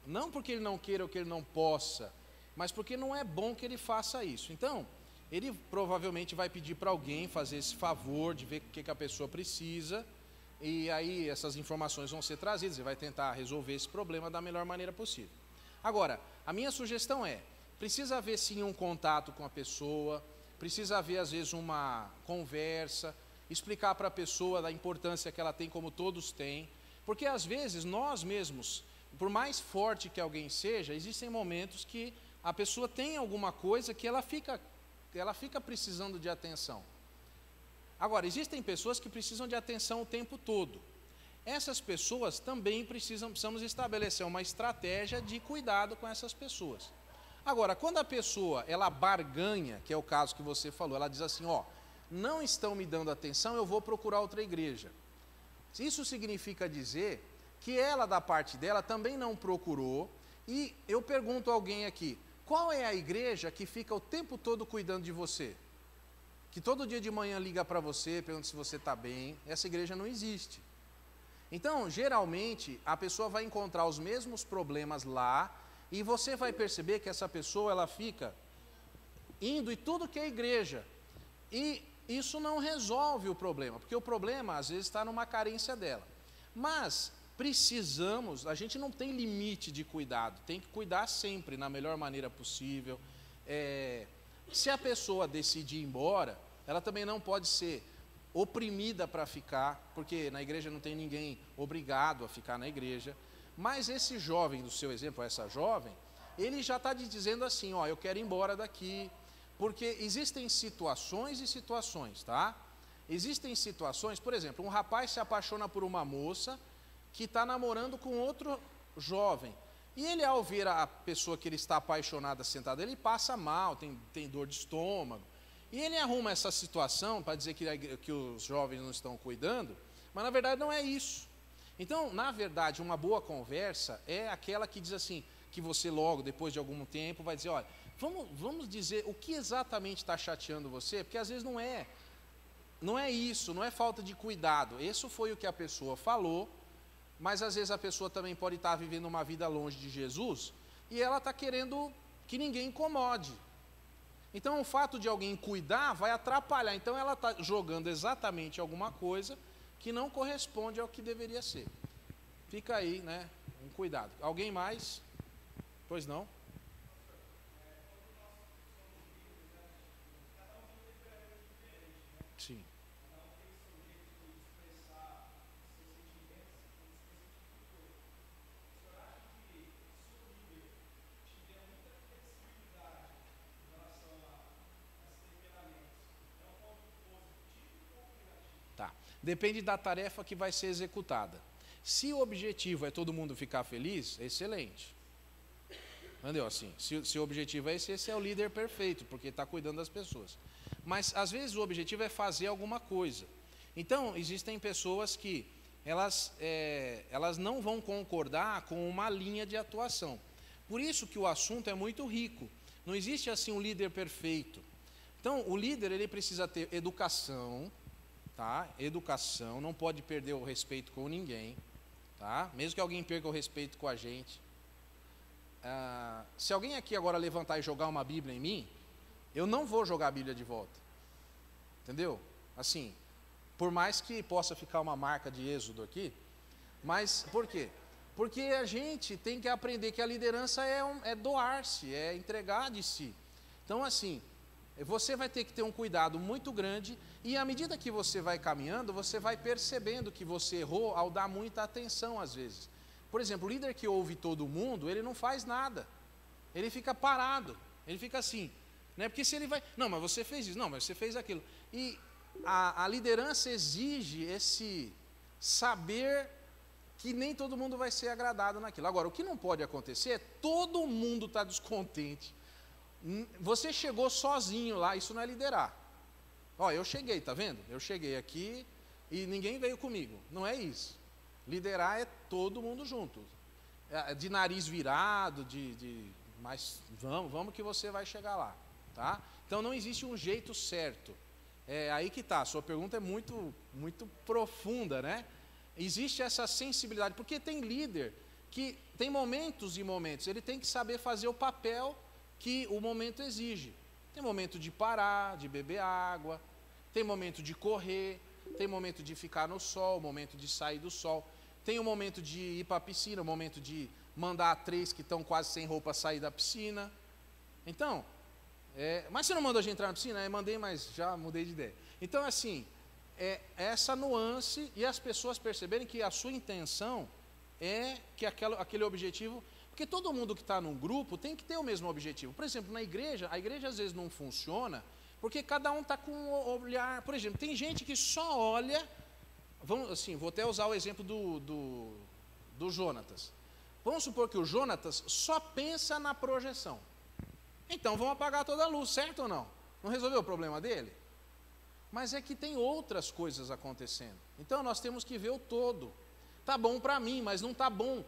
não porque ele não queira ou que ele não possa, mas porque não é bom que ele faça isso. Então, ele provavelmente vai pedir para alguém fazer esse favor de ver o que a pessoa precisa, e aí essas informações vão ser trazidas, ele vai tentar resolver esse problema da melhor maneira possível. Agora, a minha sugestão precisa haver sim um contato com a pessoa, precisa haver às vezes uma conversa, explicar para a pessoa da importância que ela tem, como todos têm, porque às vezes nós mesmos, por mais forte que alguém seja, existem momentos que a pessoa tem alguma coisa que ela fica precisando de atenção. Agora, existem pessoas que precisam de atenção o tempo todo. Essas pessoas também precisamos estabelecer uma estratégia de cuidado com essas pessoas. Agora, quando a pessoa, ela barganha, que é o caso que você falou, ela diz assim, não estão me dando atenção, eu vou procurar outra igreja. Isso significa dizer que ela, da parte dela, também não procurou, e eu pergunto a alguém aqui, qual é a igreja que fica o tempo todo cuidando de você? Que todo dia de manhã liga para você, pergunta se você está bem. Essa igreja não existe. Então, geralmente, a pessoa vai encontrar os mesmos problemas lá, e você vai perceber que essa pessoa, ela fica indo em tudo que é igreja. E isso não resolve o problema, porque o problema, às vezes, está numa carência dela. Mas a gente não tem limite de cuidado, tem que cuidar sempre, na melhor maneira possível. Se a pessoa decidir ir embora, ela também não pode ser oprimida para ficar, porque na igreja não tem ninguém obrigado a ficar na igreja. Mas esse jovem, do seu exemplo, essa jovem, ele já está dizendo assim, eu quero ir embora daqui, porque existem situações e situações, tá? Existem situações, por exemplo, um rapaz se apaixona por uma moça que está namorando com outro jovem. E ele, ao ver a pessoa que ele está apaixonada sentada, ele passa mal, tem dor de estômago. E ele arruma essa situação para dizer que os jovens não estão cuidando, mas na verdade não é isso. Então, na verdade, uma boa conversa é aquela que diz assim, que você logo, depois de algum tempo, vai dizer, olha, vamos dizer o que exatamente está chateando você, porque às vezes não é isso, não é falta de cuidado. Isso foi o que a pessoa falou, mas às vezes a pessoa também pode estar vivendo uma vida longe de Jesus e ela está querendo que ninguém incomode. Então o fato de alguém cuidar vai atrapalhar. Então ela está jogando exatamente alguma coisa que não corresponde ao que deveria ser. Fica aí, né? Um cuidado. Alguém mais? Pois não? Sim. Tá. Depende da tarefa que vai ser executada. Se o objetivo é todo mundo ficar feliz, excelente. Entendeu? Assim, se o objetivo é esse é o líder perfeito, porque está cuidando das pessoas. Mas, às vezes, o objetivo é fazer alguma coisa. Então, existem pessoas que elas não vão concordar com uma linha de atuação. Por isso que o assunto é muito rico. Não existe, assim, um líder perfeito. Então, o líder ele precisa ter educação, tá? Educação, não pode perder o respeito com ninguém, tá? Mesmo que alguém perca o respeito com a gente. Se alguém aqui agora levantar e jogar uma Bíblia em mim, eu não vou jogar a Bíblia de volta. Entendeu? Assim, por mais que possa ficar uma marca de Êxodo aqui, mas por quê? Porque a gente tem que aprender que a liderança é doar-se, é entregar de si. Então, assim, você vai ter que ter um cuidado muito grande e à medida que você vai caminhando, você vai percebendo que você errou ao dar muita atenção às vezes. Por exemplo, o líder que ouve todo mundo, ele não faz nada. Ele fica parado, ele fica assim. Né? Porque se ele vai... Não, mas você fez isso. Não, mas você fez aquilo. E a liderança exige esse saber que nem todo mundo vai ser agradado naquilo. Agora, o que não pode acontecer é todo mundo estar descontente. Você chegou sozinho lá, isso não é liderar. Ó, eu cheguei, tá vendo? Eu cheguei aqui e ninguém veio comigo. Não é isso. Liderar é todo mundo junto. De nariz virado, mas vamos que você vai chegar lá. Tá? Então não existe um jeito certo. É aí que está. A sua pergunta é muito, muito profunda, né? Existe essa sensibilidade, porque tem líder que tem momentos e momentos. Ele tem que saber fazer o papel que o momento exige. Tem momento de parar, de beber água, tem momento de correr, tem momento de ficar no sol, momento de sair do sol, tem o momento de ir para a piscina, o momento de mandar 3 que estão quase sem roupa sair da piscina. Então, mas você não mandou a gente entrar na piscina? Eu mandei, mas já mudei de ideia. Então, assim, essa nuance e as pessoas perceberem que a sua intenção é que aquele objetivo... Porque todo mundo que está num grupo tem que ter o mesmo objetivo. Por exemplo, na igreja, a igreja às vezes não funciona porque cada um está com um olhar... Por exemplo, tem gente que só olha... vou até usar o exemplo do Jonatas. Vamos supor que o Jonatas só pensa na projeção. Então vamos apagar toda a luz, certo ou não? Não resolveu o problema dele? Mas é que tem outras coisas acontecendo. Então nós temos que ver o todo. Tá bom para mim, mas não tá bom.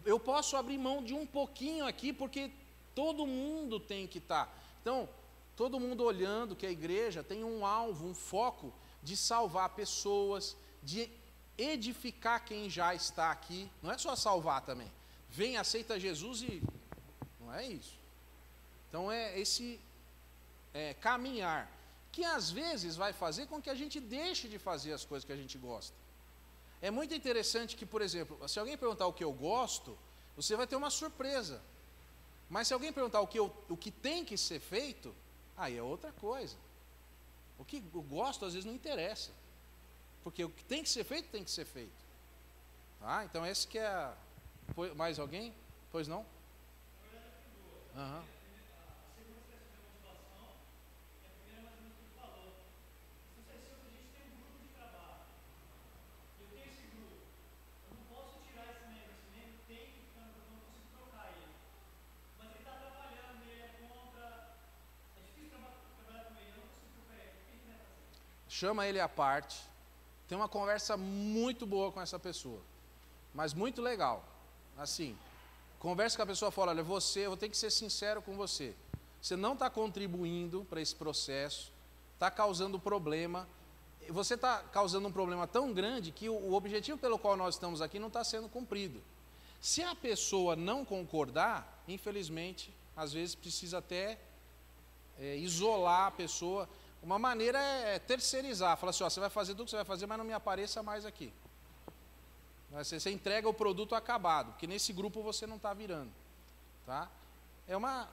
Eu posso abrir mão de um pouquinho aqui, porque todo mundo tem que estar. Então, todo mundo olhando que a igreja tem um alvo, um foco de salvar pessoas, de edificar quem já está aqui. Não é só salvar também. Vem, aceita Jesus e... Não é isso. Então é esse caminhar, que às vezes vai fazer com que a gente deixe de fazer as coisas que a gente gosta. É muito interessante que, por exemplo, se alguém perguntar o que eu gosto, você vai ter uma surpresa. Mas se alguém perguntar o que tem que ser feito, aí é outra coisa. O que eu gosto às vezes não interessa. Porque o que tem que ser feito, tem que ser feito. Tá? Então esse que é... Mais alguém? Pois não? Aham. Chama ele à parte, tem uma conversa muito boa com essa pessoa, mas muito legal. Assim, conversa com a pessoa, fala, olha, eu vou ter que ser sincero com você. você não está contribuindo para esse processo, está causando problema. Você está causando um problema tão grande que o objetivo pelo qual nós estamos aqui não está sendo cumprido. Se a pessoa não concordar, infelizmente, às vezes precisa até isolar a pessoa. Uma maneira é terceirizar, falar assim, ó, você vai fazer tudo que você vai fazer, mas não me apareça mais aqui. Você entrega o produto acabado, porque nesse grupo você não está virando. Tá? É uma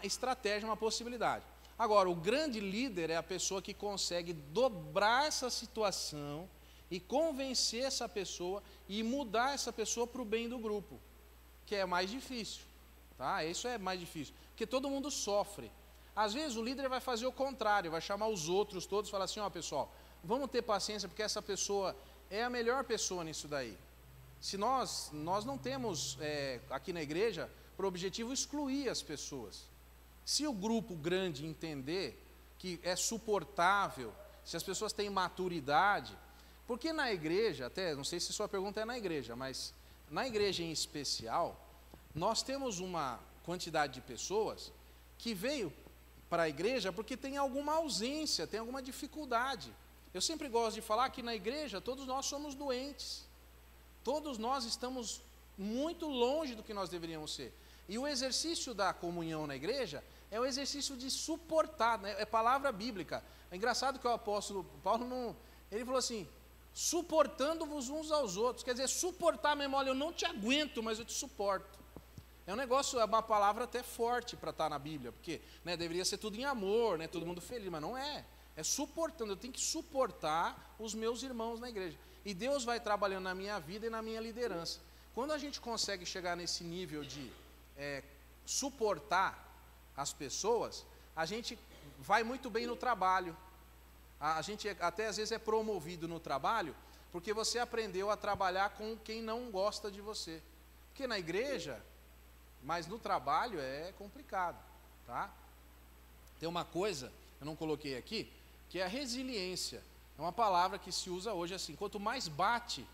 estratégia, uma possibilidade. Agora, o grande líder é a pessoa que consegue dobrar essa situação e convencer essa pessoa e mudar essa pessoa para o bem do grupo, que é mais difícil. Tá? Isso é mais difícil, porque todo mundo sofre. Às vezes o líder vai fazer o contrário, vai chamar os outros todos e falar assim, ó pessoal, vamos ter paciência porque essa pessoa é a melhor pessoa nisso daí. Se nós não temos aqui na igreja por objetivo excluir as pessoas. Se o grupo grande entender que é suportável, se as pessoas têm maturidade, porque na igreja, até não sei se sua pergunta é na igreja, mas na igreja em especial, nós temos uma quantidade de pessoas que veio para a igreja porque tem alguma ausência, tem alguma dificuldade. Eu sempre gosto de falar que na igreja todos nós somos doentes. Todos nós estamos muito longe do que nós deveríamos ser. E o exercício da comunhão na igreja é o exercício de suportar, né? É palavra bíblica. É engraçado que o apóstolo Paulo não... Ele falou assim, suportando-vos uns aos outros. Quer dizer, suportar mesmo, olha, eu não te aguento, mas eu te suporto. É um negócio, é uma palavra até forte para estar na Bíblia, porque né, deveria ser tudo em amor, né, todo mundo feliz, mas não é. É suportando, eu tenho que suportar os meus irmãos na igreja. E Deus vai trabalhando na minha vida e na minha liderança. Quando a gente consegue chegar nesse nível de suportar as pessoas, a gente vai muito bem no trabalho. A gente até às vezes é promovido no trabalho, porque você aprendeu a trabalhar com quem não gosta de você. Porque na igreja, mas no trabalho é complicado. Tá? Tem uma coisa, eu não coloquei aqui, que é a resiliência. É uma palavra que se usa hoje assim, quanto mais bate,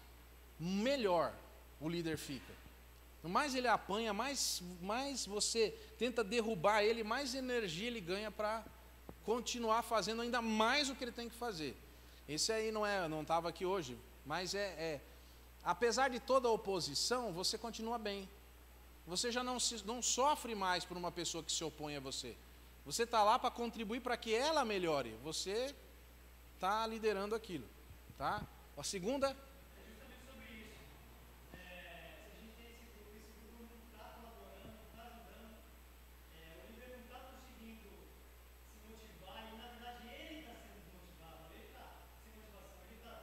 melhor o líder fica. Quanto mais ele apanha, mais você tenta derrubar ele, mais energia ele ganha para continuar fazendo ainda mais o que ele tem que fazer. Esse aí não estava aqui hoje, mas apesar de toda a oposição, você continua bem. Você já não sofre mais por uma pessoa que se opõe a você. Você está lá para contribuir para que ela melhore. Você está liderando aquilo. Tá? A segunda... É justamente sobre isso. Se a gente tem esse grupo não está colaborando, não está ajudando, o líder não está conseguindo se motivar e, na verdade, ele está sendo desmotivado. Ele está sem motivação, ele está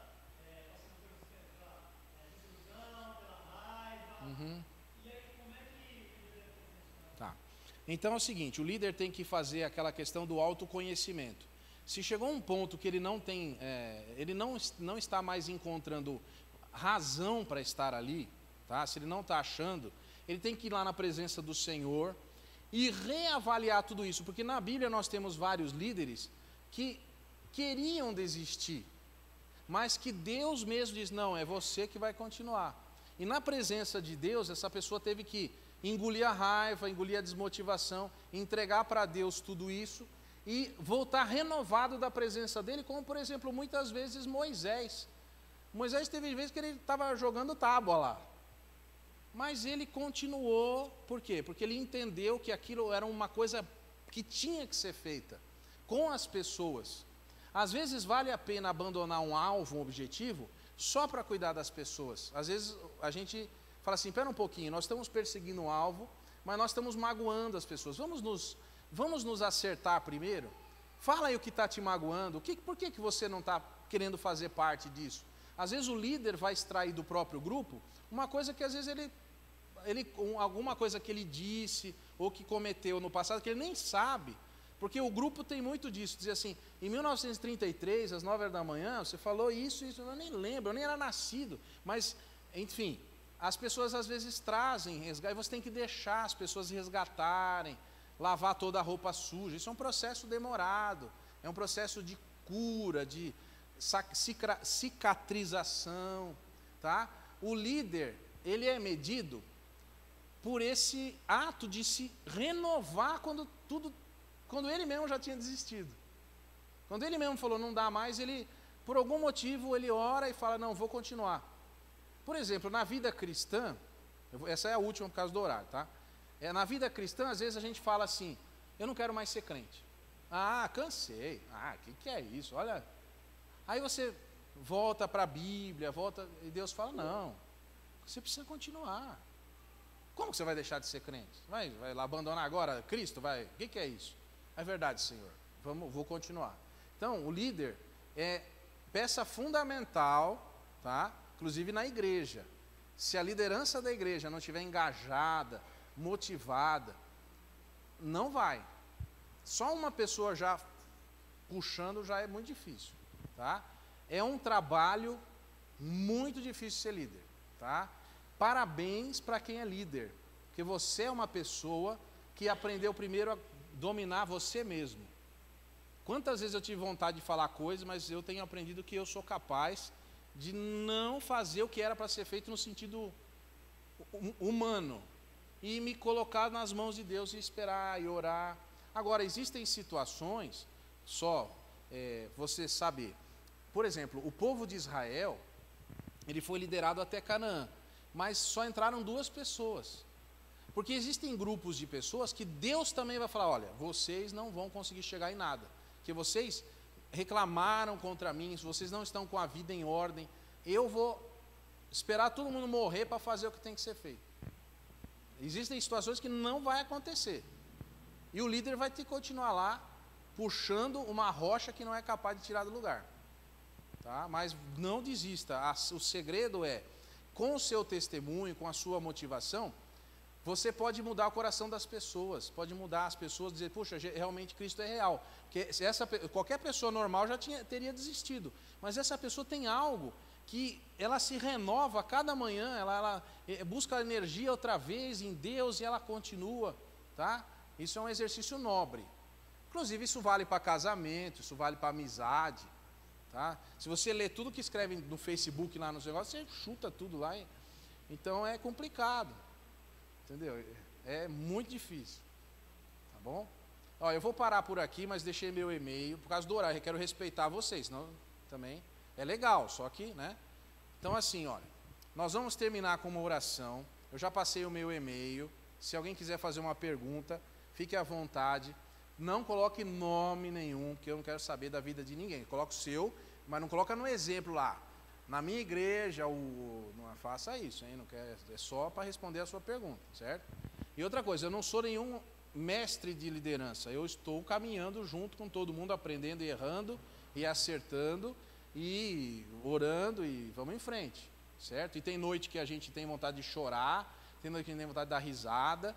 passando pela desilusão, pela raiva. E aí, como é que o líder está fazendo isso? Tá. Então é o seguinte, o líder tem que fazer aquela questão do autoconhecimento. Se chegou um ponto que ele não tem, ele não está mais encontrando razão para estar ali, tá? Se ele não está achando, ele tem que ir lá na presença do Senhor e reavaliar tudo isso, porque na Bíblia nós temos vários líderes que queriam desistir, mas que Deus mesmo diz, não, é você que vai continuar. E na presença de Deus, essa pessoa teve que engolir a raiva, engolir a desmotivação, entregar para Deus tudo isso, e voltar renovado da presença dele, como por exemplo, muitas vezes Moisés. Moisés teve vezes que ele estava jogando tábua lá, mas ele continuou, por quê? Porque ele entendeu que aquilo era uma coisa que tinha que ser feita com as pessoas. Às vezes vale a pena abandonar um alvo, um objetivo, só para cuidar das pessoas. Às vezes a gente fala assim, espera um pouquinho, nós estamos perseguindo um alvo, mas nós estamos magoando as pessoas, vamos nos acertar primeiro? Fala aí o que está te magoando, por que você não está querendo fazer parte disso? Às vezes o líder vai extrair do próprio grupo uma coisa que às vezes alguma coisa que ele disse ou que cometeu no passado que ele nem sabe, porque o grupo tem muito disso, dizer assim, em 1933, às 9 horas da manhã, você falou isso, eu nem lembro, eu nem era nascido, mas, enfim, as pessoas às vezes trazem resgate, e você tem que deixar as pessoas resgatarem, lavar toda a roupa suja. Isso é um processo demorado, é um processo de cura, de cicatrização, tá? O líder, ele é medido por esse ato de se renovar quando tudo quando ele mesmo já tinha desistido. Quando ele mesmo falou, não dá mais, ele, por algum motivo, ele ora e fala, não, vou continuar. Por exemplo, na vida cristã, essa é a última por causa do horário, tá? Na vida cristã, às vezes a gente fala assim, eu não quero mais ser crente. Ah, cansei. Ah, que é isso? Olha. Aí você volta para a Bíblia, volta, e Deus fala, não, você precisa continuar. Como que você vai deixar de ser crente? Vai lá abandonar agora Cristo? Vai? O que é isso? É verdade, Senhor. Vou continuar. Então, o líder é peça fundamental, tá? Inclusive na igreja. Se a liderança da igreja não estiver engajada, motivada, não vai. Só uma pessoa já puxando já é muito difícil, tá? É um trabalho muito difícil ser líder, tá? Parabéns para quem é líder, porque você é uma pessoa que aprendeu primeiro a dominar você mesmo. Quantas vezes eu tive vontade de falar coisas, mas eu tenho aprendido que eu sou capaz de não fazer o que era para ser feito no sentido humano e me colocar nas mãos de Deus e esperar e orar. Agora, existem situações, você sabe, por exemplo, o povo de Israel, ele foi liderado até Canaã, mas só entraram 2 pessoas. Porque existem grupos de pessoas que Deus também vai falar, olha, vocês não vão conseguir chegar em nada, porque vocês reclamaram contra mim, vocês não estão com a vida em ordem, eu vou esperar todo mundo morrer para fazer o que tem que ser feito. Existem situações que não vai acontecer. E o líder vai ter que continuar lá, puxando uma rocha que não é capaz de tirar do lugar. Tá? Mas não desista. O segredo é, com o seu testemunho, com a sua motivação, você pode mudar o coração das pessoas, pode mudar as pessoas, dizer, puxa, realmente Cristo é real. Porque qualquer pessoa normal já teria desistido. Mas essa pessoa tem algo que ela se renova a cada manhã, ela busca energia outra vez em Deus e ela continua. Tá? Isso é um exercício nobre. Inclusive, isso vale para casamento, isso vale para amizade. Tá? Se você lê tudo que escreve no Facebook, lá nos negócios, você chuta tudo lá. Então, é complicado. Entendeu? É muito difícil. Tá bom? Ó, eu vou parar por aqui, mas deixei meu e-mail. Por causa do horário, eu quero respeitar vocês. Senão, também é legal, só que, né? Então, assim, olha. Nós vamos terminar com uma oração. Eu já passei o meu e-mail. Se alguém quiser fazer uma pergunta, fique à vontade. Não coloque nome nenhum, porque eu não quero saber da vida de ninguém. Coloque o seu, mas não coloca no exemplo lá. Na minha igreja, não faça isso, hein? Não quer, é só para responder a sua pergunta, certo? E outra coisa, eu não sou nenhum mestre de liderança. Eu estou caminhando junto com todo mundo, aprendendo e errando, e acertando, e orando, e vamos em frente, certo? E tem noite que a gente tem vontade de chorar, tem noite que a gente tem vontade de dar risada,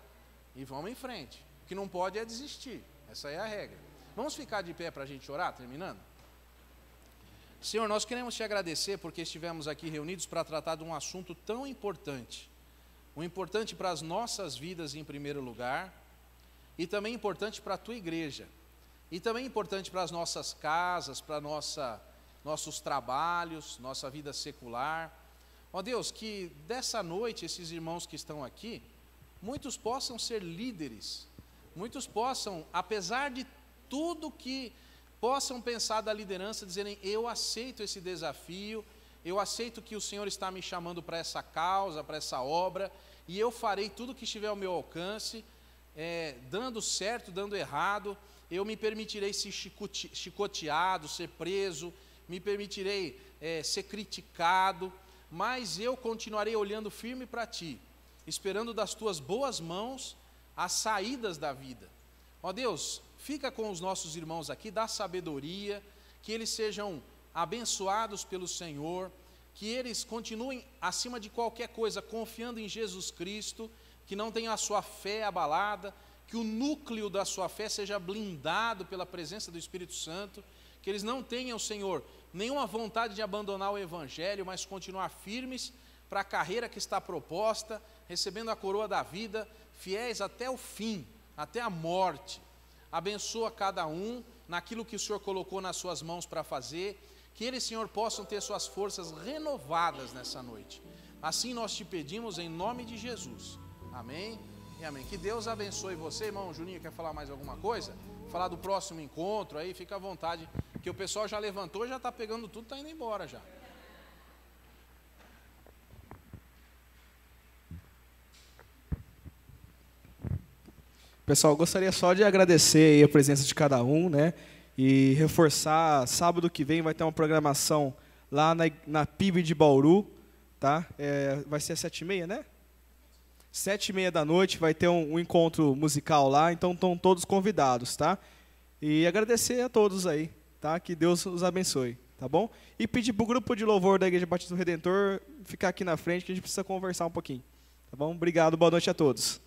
e vamos em frente. O que não pode é desistir, essa é a regra. Vamos ficar de pé para a gente orar, terminando? Senhor, nós queremos te agradecer porque estivemos aqui reunidos para tratar de um assunto tão importante. Um importante para as nossas vidas em primeiro lugar, e também importante para a tua igreja, e também importante para as nossas casas, para nossos trabalhos, nossa vida secular. Ó Deus, que dessa noite esses irmãos que estão aqui, muitos possam ser líderes, muitos possam, apesar de tudo que possam pensar da liderança, dizerem, eu aceito esse desafio, eu aceito que o Senhor está me chamando para essa causa, para essa obra, e eu farei tudo que estiver ao meu alcance, dando certo, dando errado, eu me permitirei ser chicoteado, ser preso, me permitirei ser criticado, mas eu continuarei olhando firme para Ti, esperando das Tuas boas mãos as saídas da vida. Ó Deus, fica com os nossos irmãos aqui, dá sabedoria, que eles sejam abençoados pelo Senhor, que eles continuem acima de qualquer coisa, confiando em Jesus Cristo, que não tenham a sua fé abalada, que o núcleo da sua fé seja blindado pela presença do Espírito Santo, que eles não tenham, Senhor, nenhuma vontade de abandonar o Evangelho, mas continuar firmes para a carreira que está proposta, recebendo a coroa da vida, fiéis até o fim, até a morte. Abençoa cada um naquilo que o Senhor colocou nas suas mãos para fazer, que eles, Senhor, possam ter suas forças renovadas nessa noite. Assim nós te pedimos em nome de Jesus. Amém e amém. Que Deus abençoe você, irmão Juninho. Quer falar mais alguma coisa? falar do próximo encontro aí, fica à vontade, que o pessoal já levantou, já está pegando tudo, está indo embora já. Pessoal, eu gostaria só de agradecer aí a presença de cada um, né? E reforçar, sábado que vem vai ter uma programação lá na PIB de Bauru, tá? Vai ser às 7h30, né? 7h30 da noite vai ter um encontro musical lá, então estão todos convidados, tá? E agradecer a todos aí, tá? Que Deus os abençoe, tá bom? E pedir para o grupo de louvor da Igreja Batista do Redentor ficar aqui na frente, que a gente precisa conversar um pouquinho, tá bom? Obrigado, boa noite a todos.